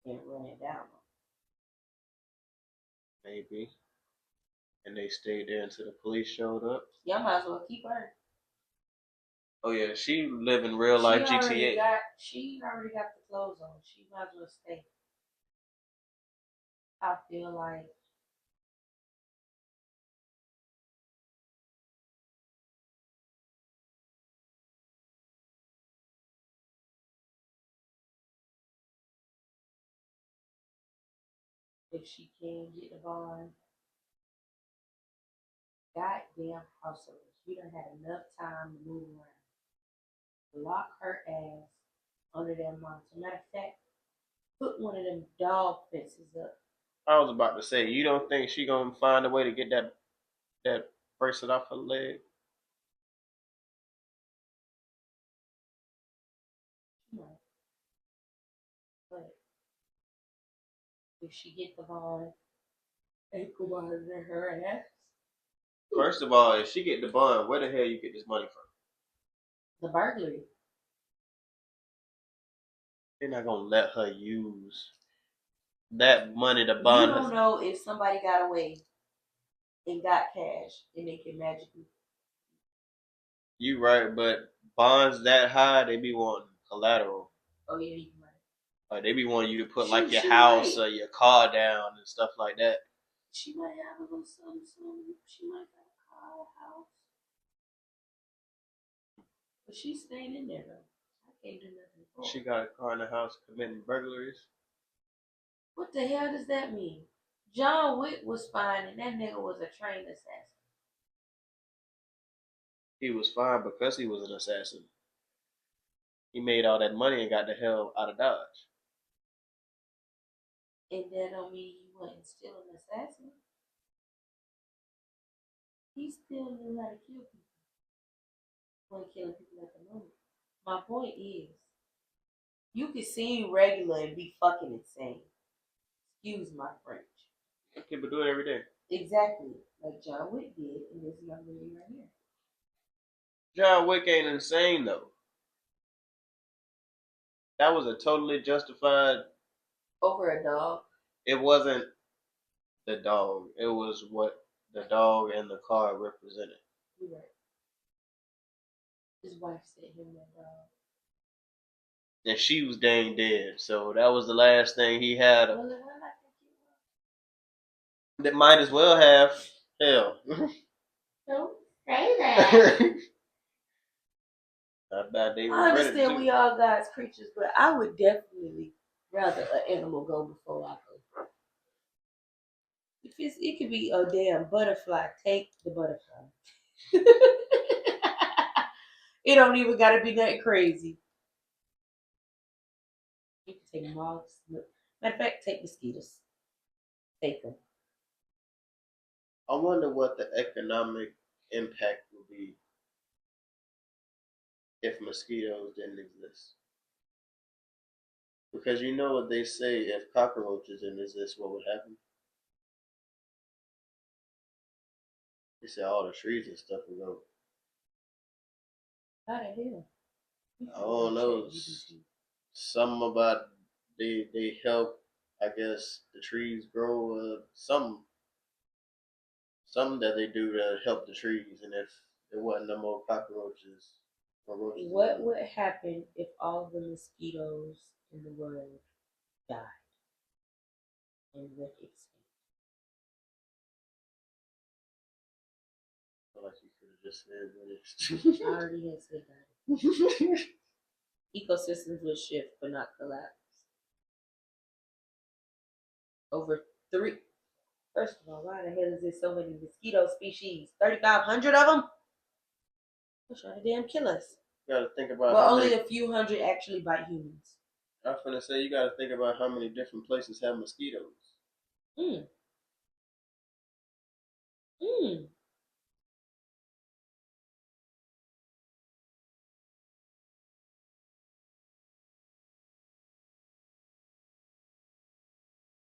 B: and run it down.
A: Maybe. And they stayed there until the police showed up.
B: Yeah, I might as well keep her.
A: Oh yeah, she living real life GTA.
B: She already got the clothes on. She might as well stay. I feel like if she can get the bond, goddamn house arrest. You done had enough time to move around. Lock her ass under that monitor. Matter of fact, put one of them dog fences up.
A: I was about to say, you don't think she gonna find a way to get that bracelet off her leg?
B: No. But if she get the bond, ain't go under her ass.
A: First of all, if she get the bond, where the hell you get this money from?
B: The burglary.
A: They're not gonna let her use that money to bond.
B: You don't know if somebody got away and got cash and they can magically.
A: You right, but bonds that high, they be wanting collateral.
B: Oh yeah, you right.
A: Like they be wanting you to put like your house or your car down and stuff like that.
B: She might have a little something. She might have a car, a house. But she's staying in there though. I can't do nothing for her.
A: She got a car in the house committing burglaries.
B: What the hell does that mean? John Wick was fine and that nigga was a trained assassin.
A: He was fine because he was an assassin. He made all that money and got the hell out of Dodge.
B: And that don't mean he wasn't still an assassin. He still knew how to kill people. He wasn't killing people at the moment. My point is, you can seem regular and be fucking insane. Excuse my French.
A: People do it every day.
B: Exactly. Like John Wick did in this young lady right here.
A: John Wick ain't insane though. That was a totally justified.
B: Over a dog?
A: It wasn't the dog. It was what the dog and the car represented.
B: You're right. His wife sent him that dog.
A: And she was dang dead. So that was the last thing he had.
B: Well,
A: that might as well have. Hell.
B: Don't say that.
A: Not bad. They
B: I understand we all God's creatures, but I would definitely rather an animal go before I go. If it could be a damn butterfly, take the butterfly. It don't even gotta be that crazy. You can take moths. Matter of fact, take mosquitoes. Take them.
A: I wonder what the economic impact will be if mosquitoes didn't exist? Because you know what they say, if cockroaches didn't exist, what would happen? They say all the trees and stuff would go.
B: How the hell?
A: I don't know. Something about they help. I guess the trees grow. Something that they do to help the trees. And if there wasn't no more cockroaches,
B: what would happen if all the mosquitoes in the world died and went extinct?
A: I feel like you could have just said
B: I already had said that. Ecosystems would shift but not collapse. Over three. First of all, why the hell is there so many mosquito species? 3,500 of them? They're trying to damn kill us.
A: You gotta think about.
B: Well, only a few hundred actually bite humans.
A: I was gonna say you gotta think about how many different places have mosquitoes.
B: Hmm. Hmm.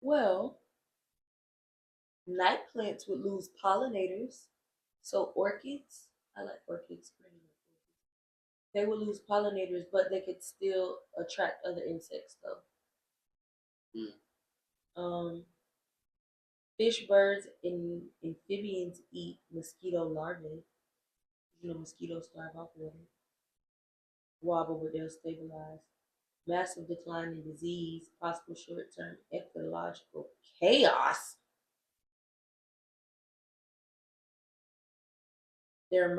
B: Well, night plants would lose pollinators. So orchids, I like orchids. They would lose pollinators, but they could still attract other insects though. Um, fish, birds, and amphibians eat mosquito larvae. You know, mosquitoes thrive off water. Wobble, but they'll stabilize. Massive decline in disease, possible short-term ecological chaos. They're a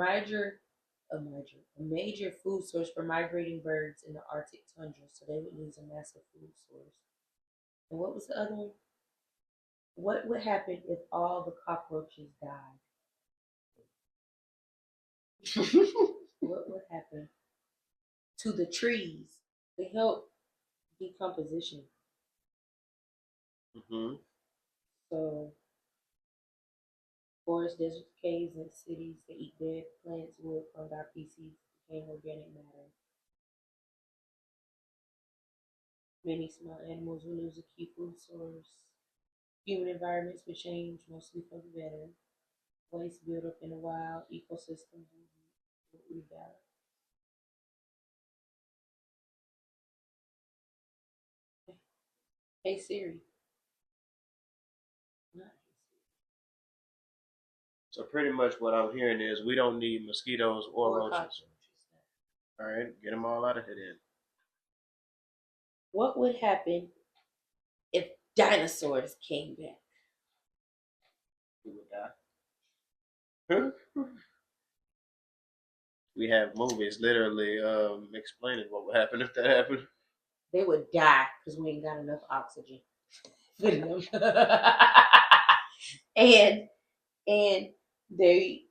B: major food source for migrating birds in the Arctic tundra, so they would lose a massive food source. And what was the other one? What would happen if all the cockroaches died? What would happen to the trees? They help decomposition.
A: Mm-hmm.
B: So forests, deserts, caves, and cities that eat dead plants, wood, fungi, feces became organic matter. Many small animals will lose a key food source. Human environments will change, mostly for the better. Waste build up in the wild, ecosystems will rebalance. Hey Siri. Not
A: So pretty much what I'm hearing is we don't need mosquitoes or roaches. All right, get them all out of here then.
B: What would happen if dinosaurs came back?
A: We would die. We have movies literally explaining what would happen if that happened.
B: They would die because we ain't got enough oxygen for them. and and they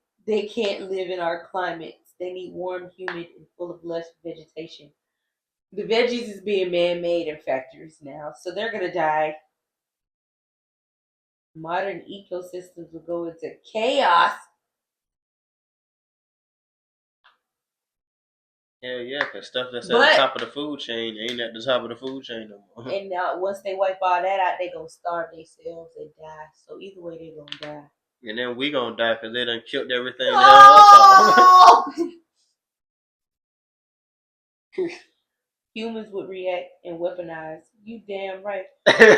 B: can't live in our climates. They need warm, humid, and full of lush vegetation. The veggies is being man-made in factories now, so they're gonna die. Modern ecosystems will go into chaos.
A: Yeah, because stuff that's at the top of the food chain ain't at the top of the food chain no more.
B: And now, once they wipe all that out, they gonna starve themselves and die. So either way, they gonna die.
A: And then we gonna die because they done killed everything. Oh!
B: Humans would react and weaponize. You damn right.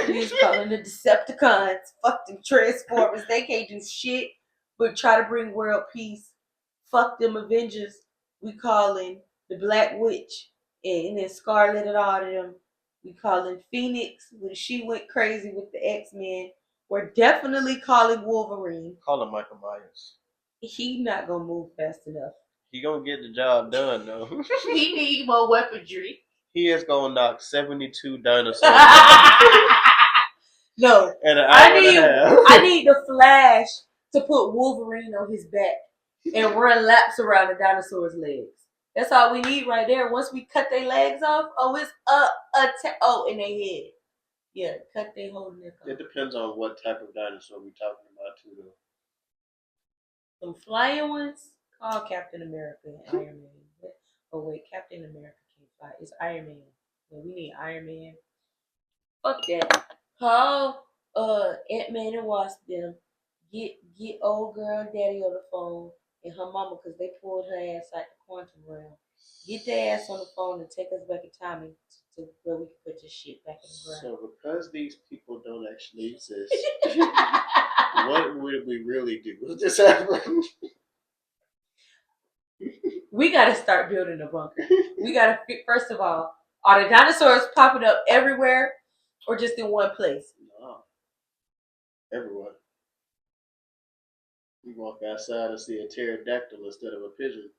B: We was calling the Decepticons. Fuck them Transformers. They can't do shit but try to bring world peace. Fuck them Avengers. We calling the Black Witch and then Scarlet and all of them. We calling Phoenix when she went crazy with the X-Men. We're definitely calling Wolverine.
A: Call him Michael Myers.
B: He not gonna move fast enough.
A: He gonna get the job done though.
B: We need more weaponry.
A: He is gonna knock 72 dinosaurs.
B: No, I need the Flash to put Wolverine on his back and run laps around the dinosaur's legs. That's all we need right there. Once we cut their legs off, oh, it's in their head. Yeah, cut their whole neck off.
A: It depends on what type of dinosaur we're talking about too, though.
B: Some flying ones, call Captain America and Iron Man. Oh wait, Captain America can't fly. It's Iron Man. Well, we need Iron Man. Fuck that. Call Ant-Man and Wasp them. Get old girl and daddy on the phone and her mama because they pulled her ass out the quantum realm. Get their ass on the phone and take us back in time to where we can put this shit back in the ground.
A: So because these people don't actually exist, what would we really do if this happened?
B: We gotta start building a bunker. We gotta, first of all, are the dinosaurs popping up everywhere or just in one place?
A: No. Everywhere. You walk outside and see a pterodactyl instead of a pigeon.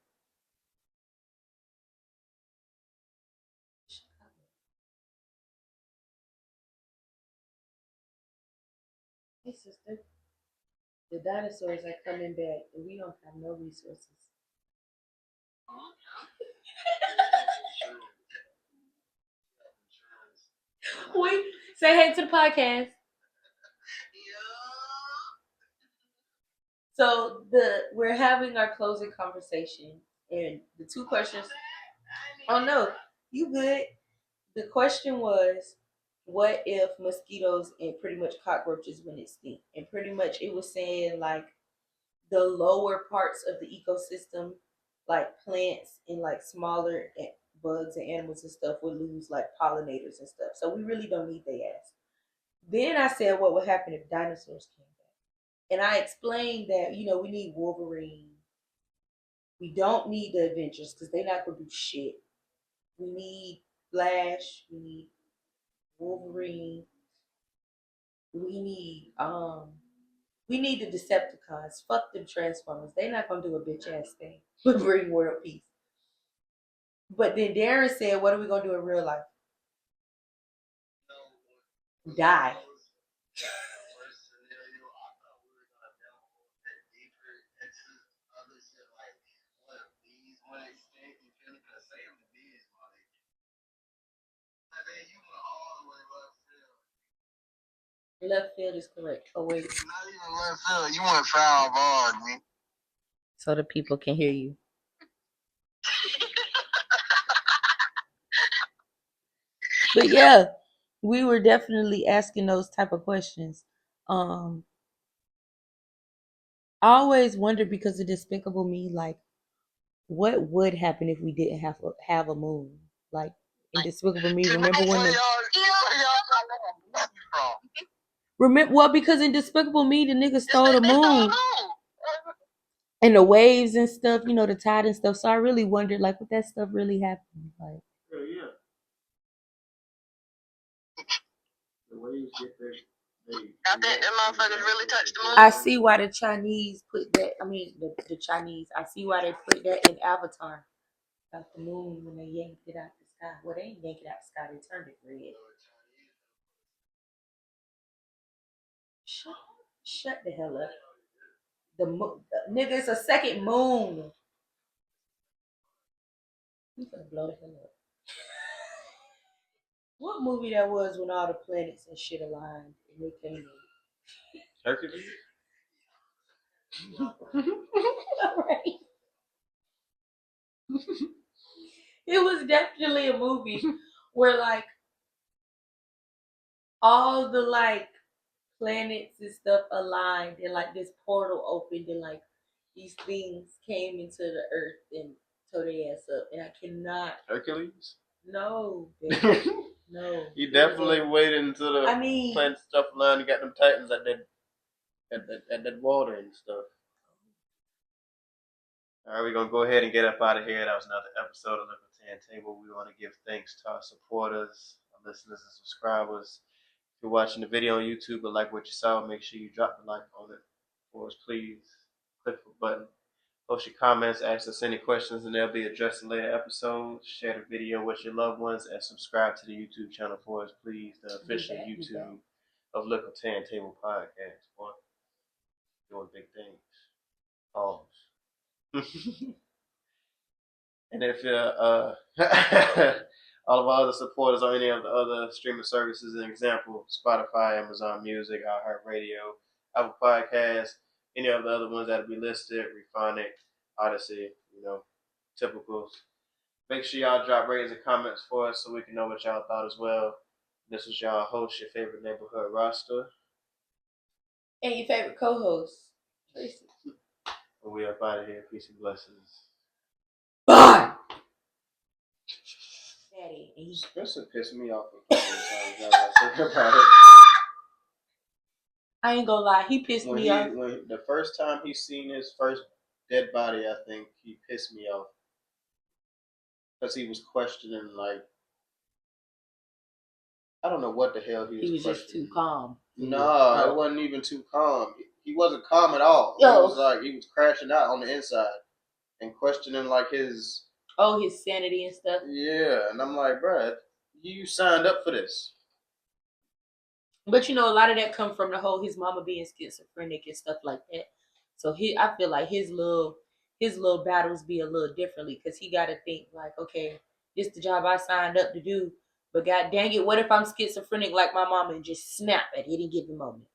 B: Hey sister, the dinosaurs are coming back and we don't have no resources. Wait, say hey to the podcast. So we're having our closing conversation, and the two questions. Oh no, you good? The question was, what if mosquitoes and pretty much cockroaches went extinct? And pretty much it was saying like the lower parts of the ecosystem, like plants and like smaller bugs and animals and stuff, would lose like pollinators and stuff. So we really don't need their ass. Then I said, what would happen if dinosaurs came back? And I explained that, we need Wolverine. We don't need the Avengers because they're not going to do shit. We need Flash. We need Wolverine. We need the Decepticons. Fuck them Transformers. They're not going to do a bitch ass thing but bring world peace. But then Darren said, what are we going to do in real life? Die. Left field is correct. Oh wait. Not even left field. You went foul hard, man. So the people can hear you. But yeah, we were definitely asking those type of questions. I always wondered because of Despicable Me, like, what would happen if we didn't have a moon? Like in Despicable Me, remember when because in Despicable Me the nigga stole the moon. And the waves and stuff, the tide and stuff. So I really wondered, like, what that stuff really happened. Like,
A: yeah. The waves get there. I think them motherfuckers really touched the moon.
B: I see why the Chinese put that. I mean, the Chinese. I see why they put that in Avatar about the moon when they yanked it out the sky. Well, they ain't yanked it out the sky. They turned it red. Shut the hell up. The moon, nigga, it's a second moon. You gonna blow the hell up. What movie that was when all the planets and shit aligned and they came in?
A: Hercules?
B: Alright. It was definitely a movie where like all the like planets and stuff aligned and like this portal opened and like these things came into the earth and tore their ass up. And I cannot.
A: Hercules?
B: No, baby. No.
A: You definitely waited until the planet stuff aligned and got them titans at that water and stuff. All right, we're going to go ahead and get up out of here. That was another episode of Likkle Table. We want to give thanks to our supporters, our listeners, and subscribers. If you're watching the video on YouTube but like what you saw, make sure you drop the like on it for us, please. Click the button. Post your comments, ask us any questions, and they'll be addressed in later episodes. Share the video with your loved ones, and subscribe to the YouTube channel for us, please. The official YouTube of Likkle Table Podcast. Boy, doing big things. Almost. And if all of our other supporters on any of the other streaming services, an example, Spotify, Amazon Music, iHeartRadio, Apple Podcasts, any of the other ones that'll be listed, Refonic, Odyssey, typicals. Make sure y'all drop ratings and comments for us so we can know what y'all thought as well. This was y'all host, your favorite neighborhood roster.
B: And your favorite co-host, Tracy.
A: We up out of here. Peace and blessings.
B: Bye. Daddy.
A: Spencer pissed me off a couple of times. Now that I think about it.
B: I ain't gonna lie, he pissed me off.
A: When the first time he seen his first dead body, I think he pissed me off because he was questioning, like, I don't know what the hell he was.
B: He was just too calm.
A: No, it wasn't even too calm. He wasn't calm at all. It was like he was crashing out on the inside and questioning like his
B: sanity and stuff.
A: Yeah, and I'm like, bruh, you signed up for this.
B: But you know, a lot of that come from the whole his mama being schizophrenic and stuff like that. So I feel like his little battles be a little differently because he got to think like, okay, this the job I signed up to do. But god dang it, what if I'm schizophrenic like my mama and just snap at any given moment?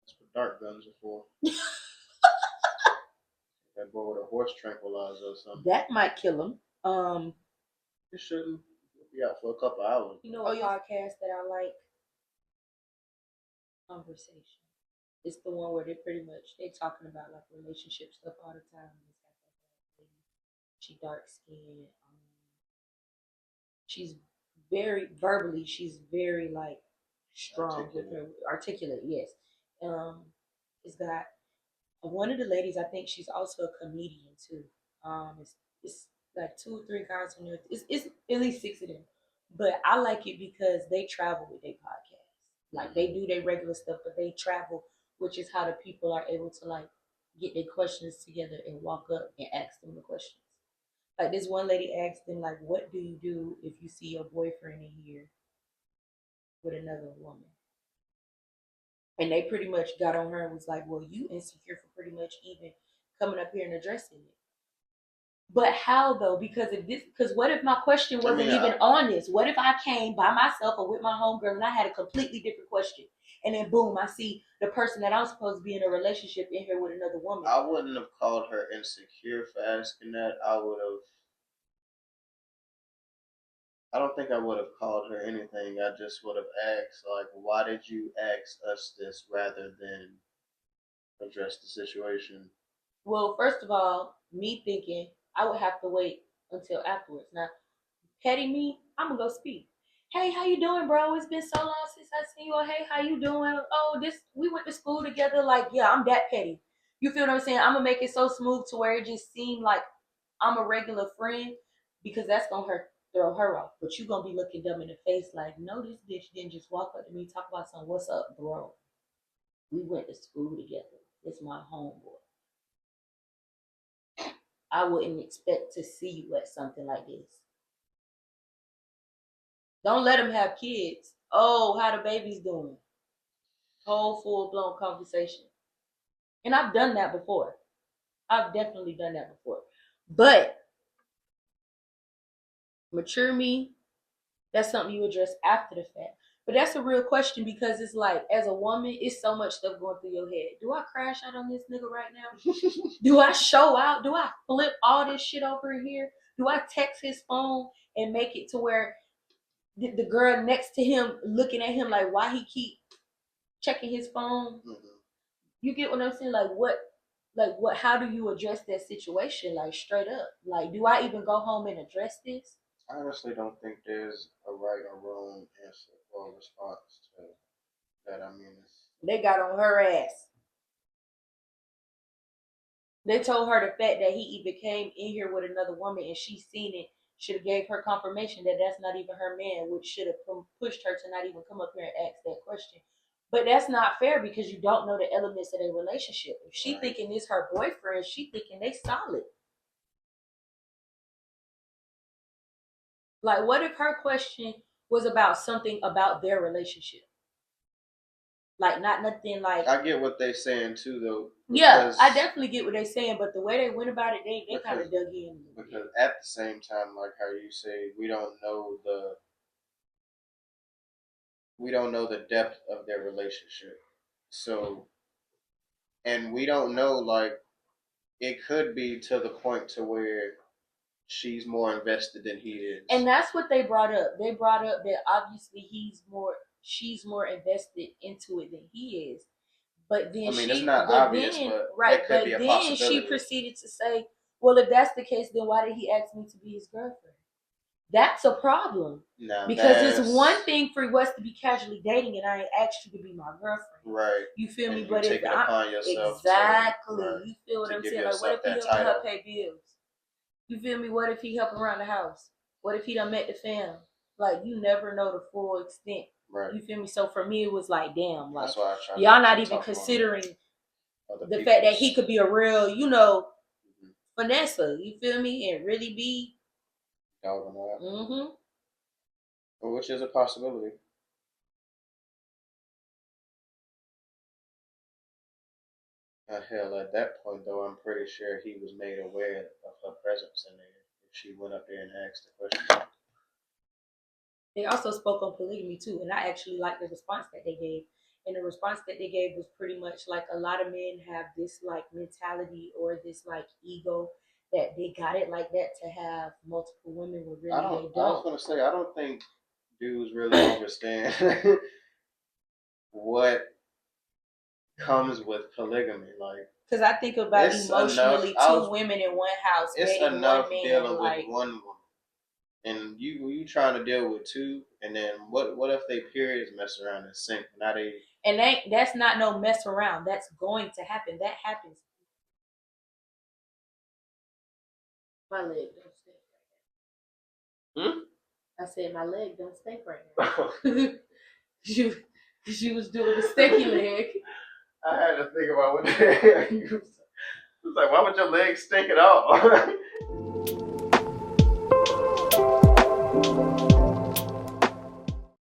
A: That's what dart guns are for. That boy with a horse tranquilizer or something.
B: That might kill him.
A: It shouldn't. Be out for a couple hours.
B: You know a podcast that I like? Conversation. It's the one where they talking about like relationship stuff all the time. She dark skinned. She's very verbally. She's very like strong with her articulate. Yes. It's got one of the ladies. I think she's also a comedian too. It's like 2 or 3 guys on there. It's at least 6 of them. But I like it because they travel with their podcast. Like they do their regular stuff, but they travel, which is how the people are able to like get their questions together and walk up and ask them the questions. Like this one lady asked them, like, what do you do if you see your boyfriend in here with another woman? And they pretty much got on her and was like, well, you insecure for pretty much even coming up here and addressing it. But how though? Because what if my question wasn't even on this? What if I came by myself or with my homegirl and I had a completely different question? And then boom, I see the person that I'm supposed to be in a relationship in here with another woman.
A: I wouldn't have called her insecure for asking that. I don't think I would have called her anything. I just would have asked, like, why did you ask us this rather than address the situation?
B: Well, first of all, me thinking I would have to wait until afterwards. Now, petty me, I'm gonna go speak. Hey, how you doing, bro? It's been so long since I seen you. Oh, hey, how you doing? Oh, we went to school together. Like, yeah, I'm that petty. You feel what I'm saying? I'm gonna make it so smooth to where it just seemed like I'm a regular friend because that's gonna throw her off. But you gonna be looking dumb in the face like, no, this bitch didn't just walk up to me talk about something. What's up, bro? We went to school together. It's my homeboy. I wouldn't expect to see you at something like this. Don't let them have kids. Oh, how the baby's doing? Whole full blown conversation. And I've done that before. I've definitely done that before. But mature me, that's something you address after the fact. But that's a real question because it's like, as a woman, it's so much stuff going through your head. Do I crash out on this nigga right now? Do I show out? Do I flip all this shit over here? Do I text his phone and make it to where the girl next to him looking at him like, why he keep checking his phone? Mm-hmm. You get what I'm saying? Like what, how do you address that situation? Like straight up. Like, do I even go home and address this?
A: I honestly don't think there's a right or wrong answer or response to that. I mean,
B: they got on her ass. They told her the fact that he even came in here with another woman and she seen it should have gave her confirmation that that's not even her man, which should have pushed her to not even come up here and ask that question. But that's not fair because you don't know the elements of their relationship. If she thinking this her boyfriend, she thinking they solid. Like, what if her question was about something about their relationship? Like, not nothing like.
A: I get what they're saying too, though.
B: Yeah, I definitely get what they're saying, but the way they went about it, they kind of dug in.
A: Because at the same time, like how you say, we don't know the depth of their relationship. So, and we don't know, like, it could be to the point to where she's more invested than he is.
B: And that's what they brought up. They brought up that obviously she's more invested into it than he is. But then
A: it's not obvious, but right. That could be a possibility.
B: Then she proceeded to say, well, if that's the case, then why did he ask me to be his girlfriend? That's a problem. Because it's one thing for us to be casually dating and I ain't asked you to be my girlfriend.
A: Right.
B: You feel me?
A: You but if upon yourself
B: exactly. You feel what I'm saying? Like, what if he helping her pay bills? You feel me? What if he help around the house? What if he done met the fam? Like, you never know the full extent. Right. You feel me? So for me, it was like, damn, like, y'all not even considering the fact that he could be a real, finesse, you feel me? And really be
A: dogging out. Mm-hmm. Which is a possibility. Hell, at that point, though, I'm pretty sure he was made aware of her presence in there if she went up there and asked the question.
B: They also spoke on polygamy, too, and I actually liked the response that they gave. And the response that they gave was pretty much like a lot of men have this, like, mentality or this, like, ego that they got it like that to have multiple women when really they don't.
A: I was going to say, I don't think dudes really understand what comes with polygamy, like,
B: because I think about emotionally two women in one house.
A: It's enough dealing with one woman, and you trying to deal with two, and then what if they periods mess around and sink? Now they
B: and that's not no mess around. That's going to happen. That happens. My leg don't stink right now. I said my leg don't stink right now. She was doing the stinky leg.
A: I had to think about what the hell you was like, why would your legs stink at all?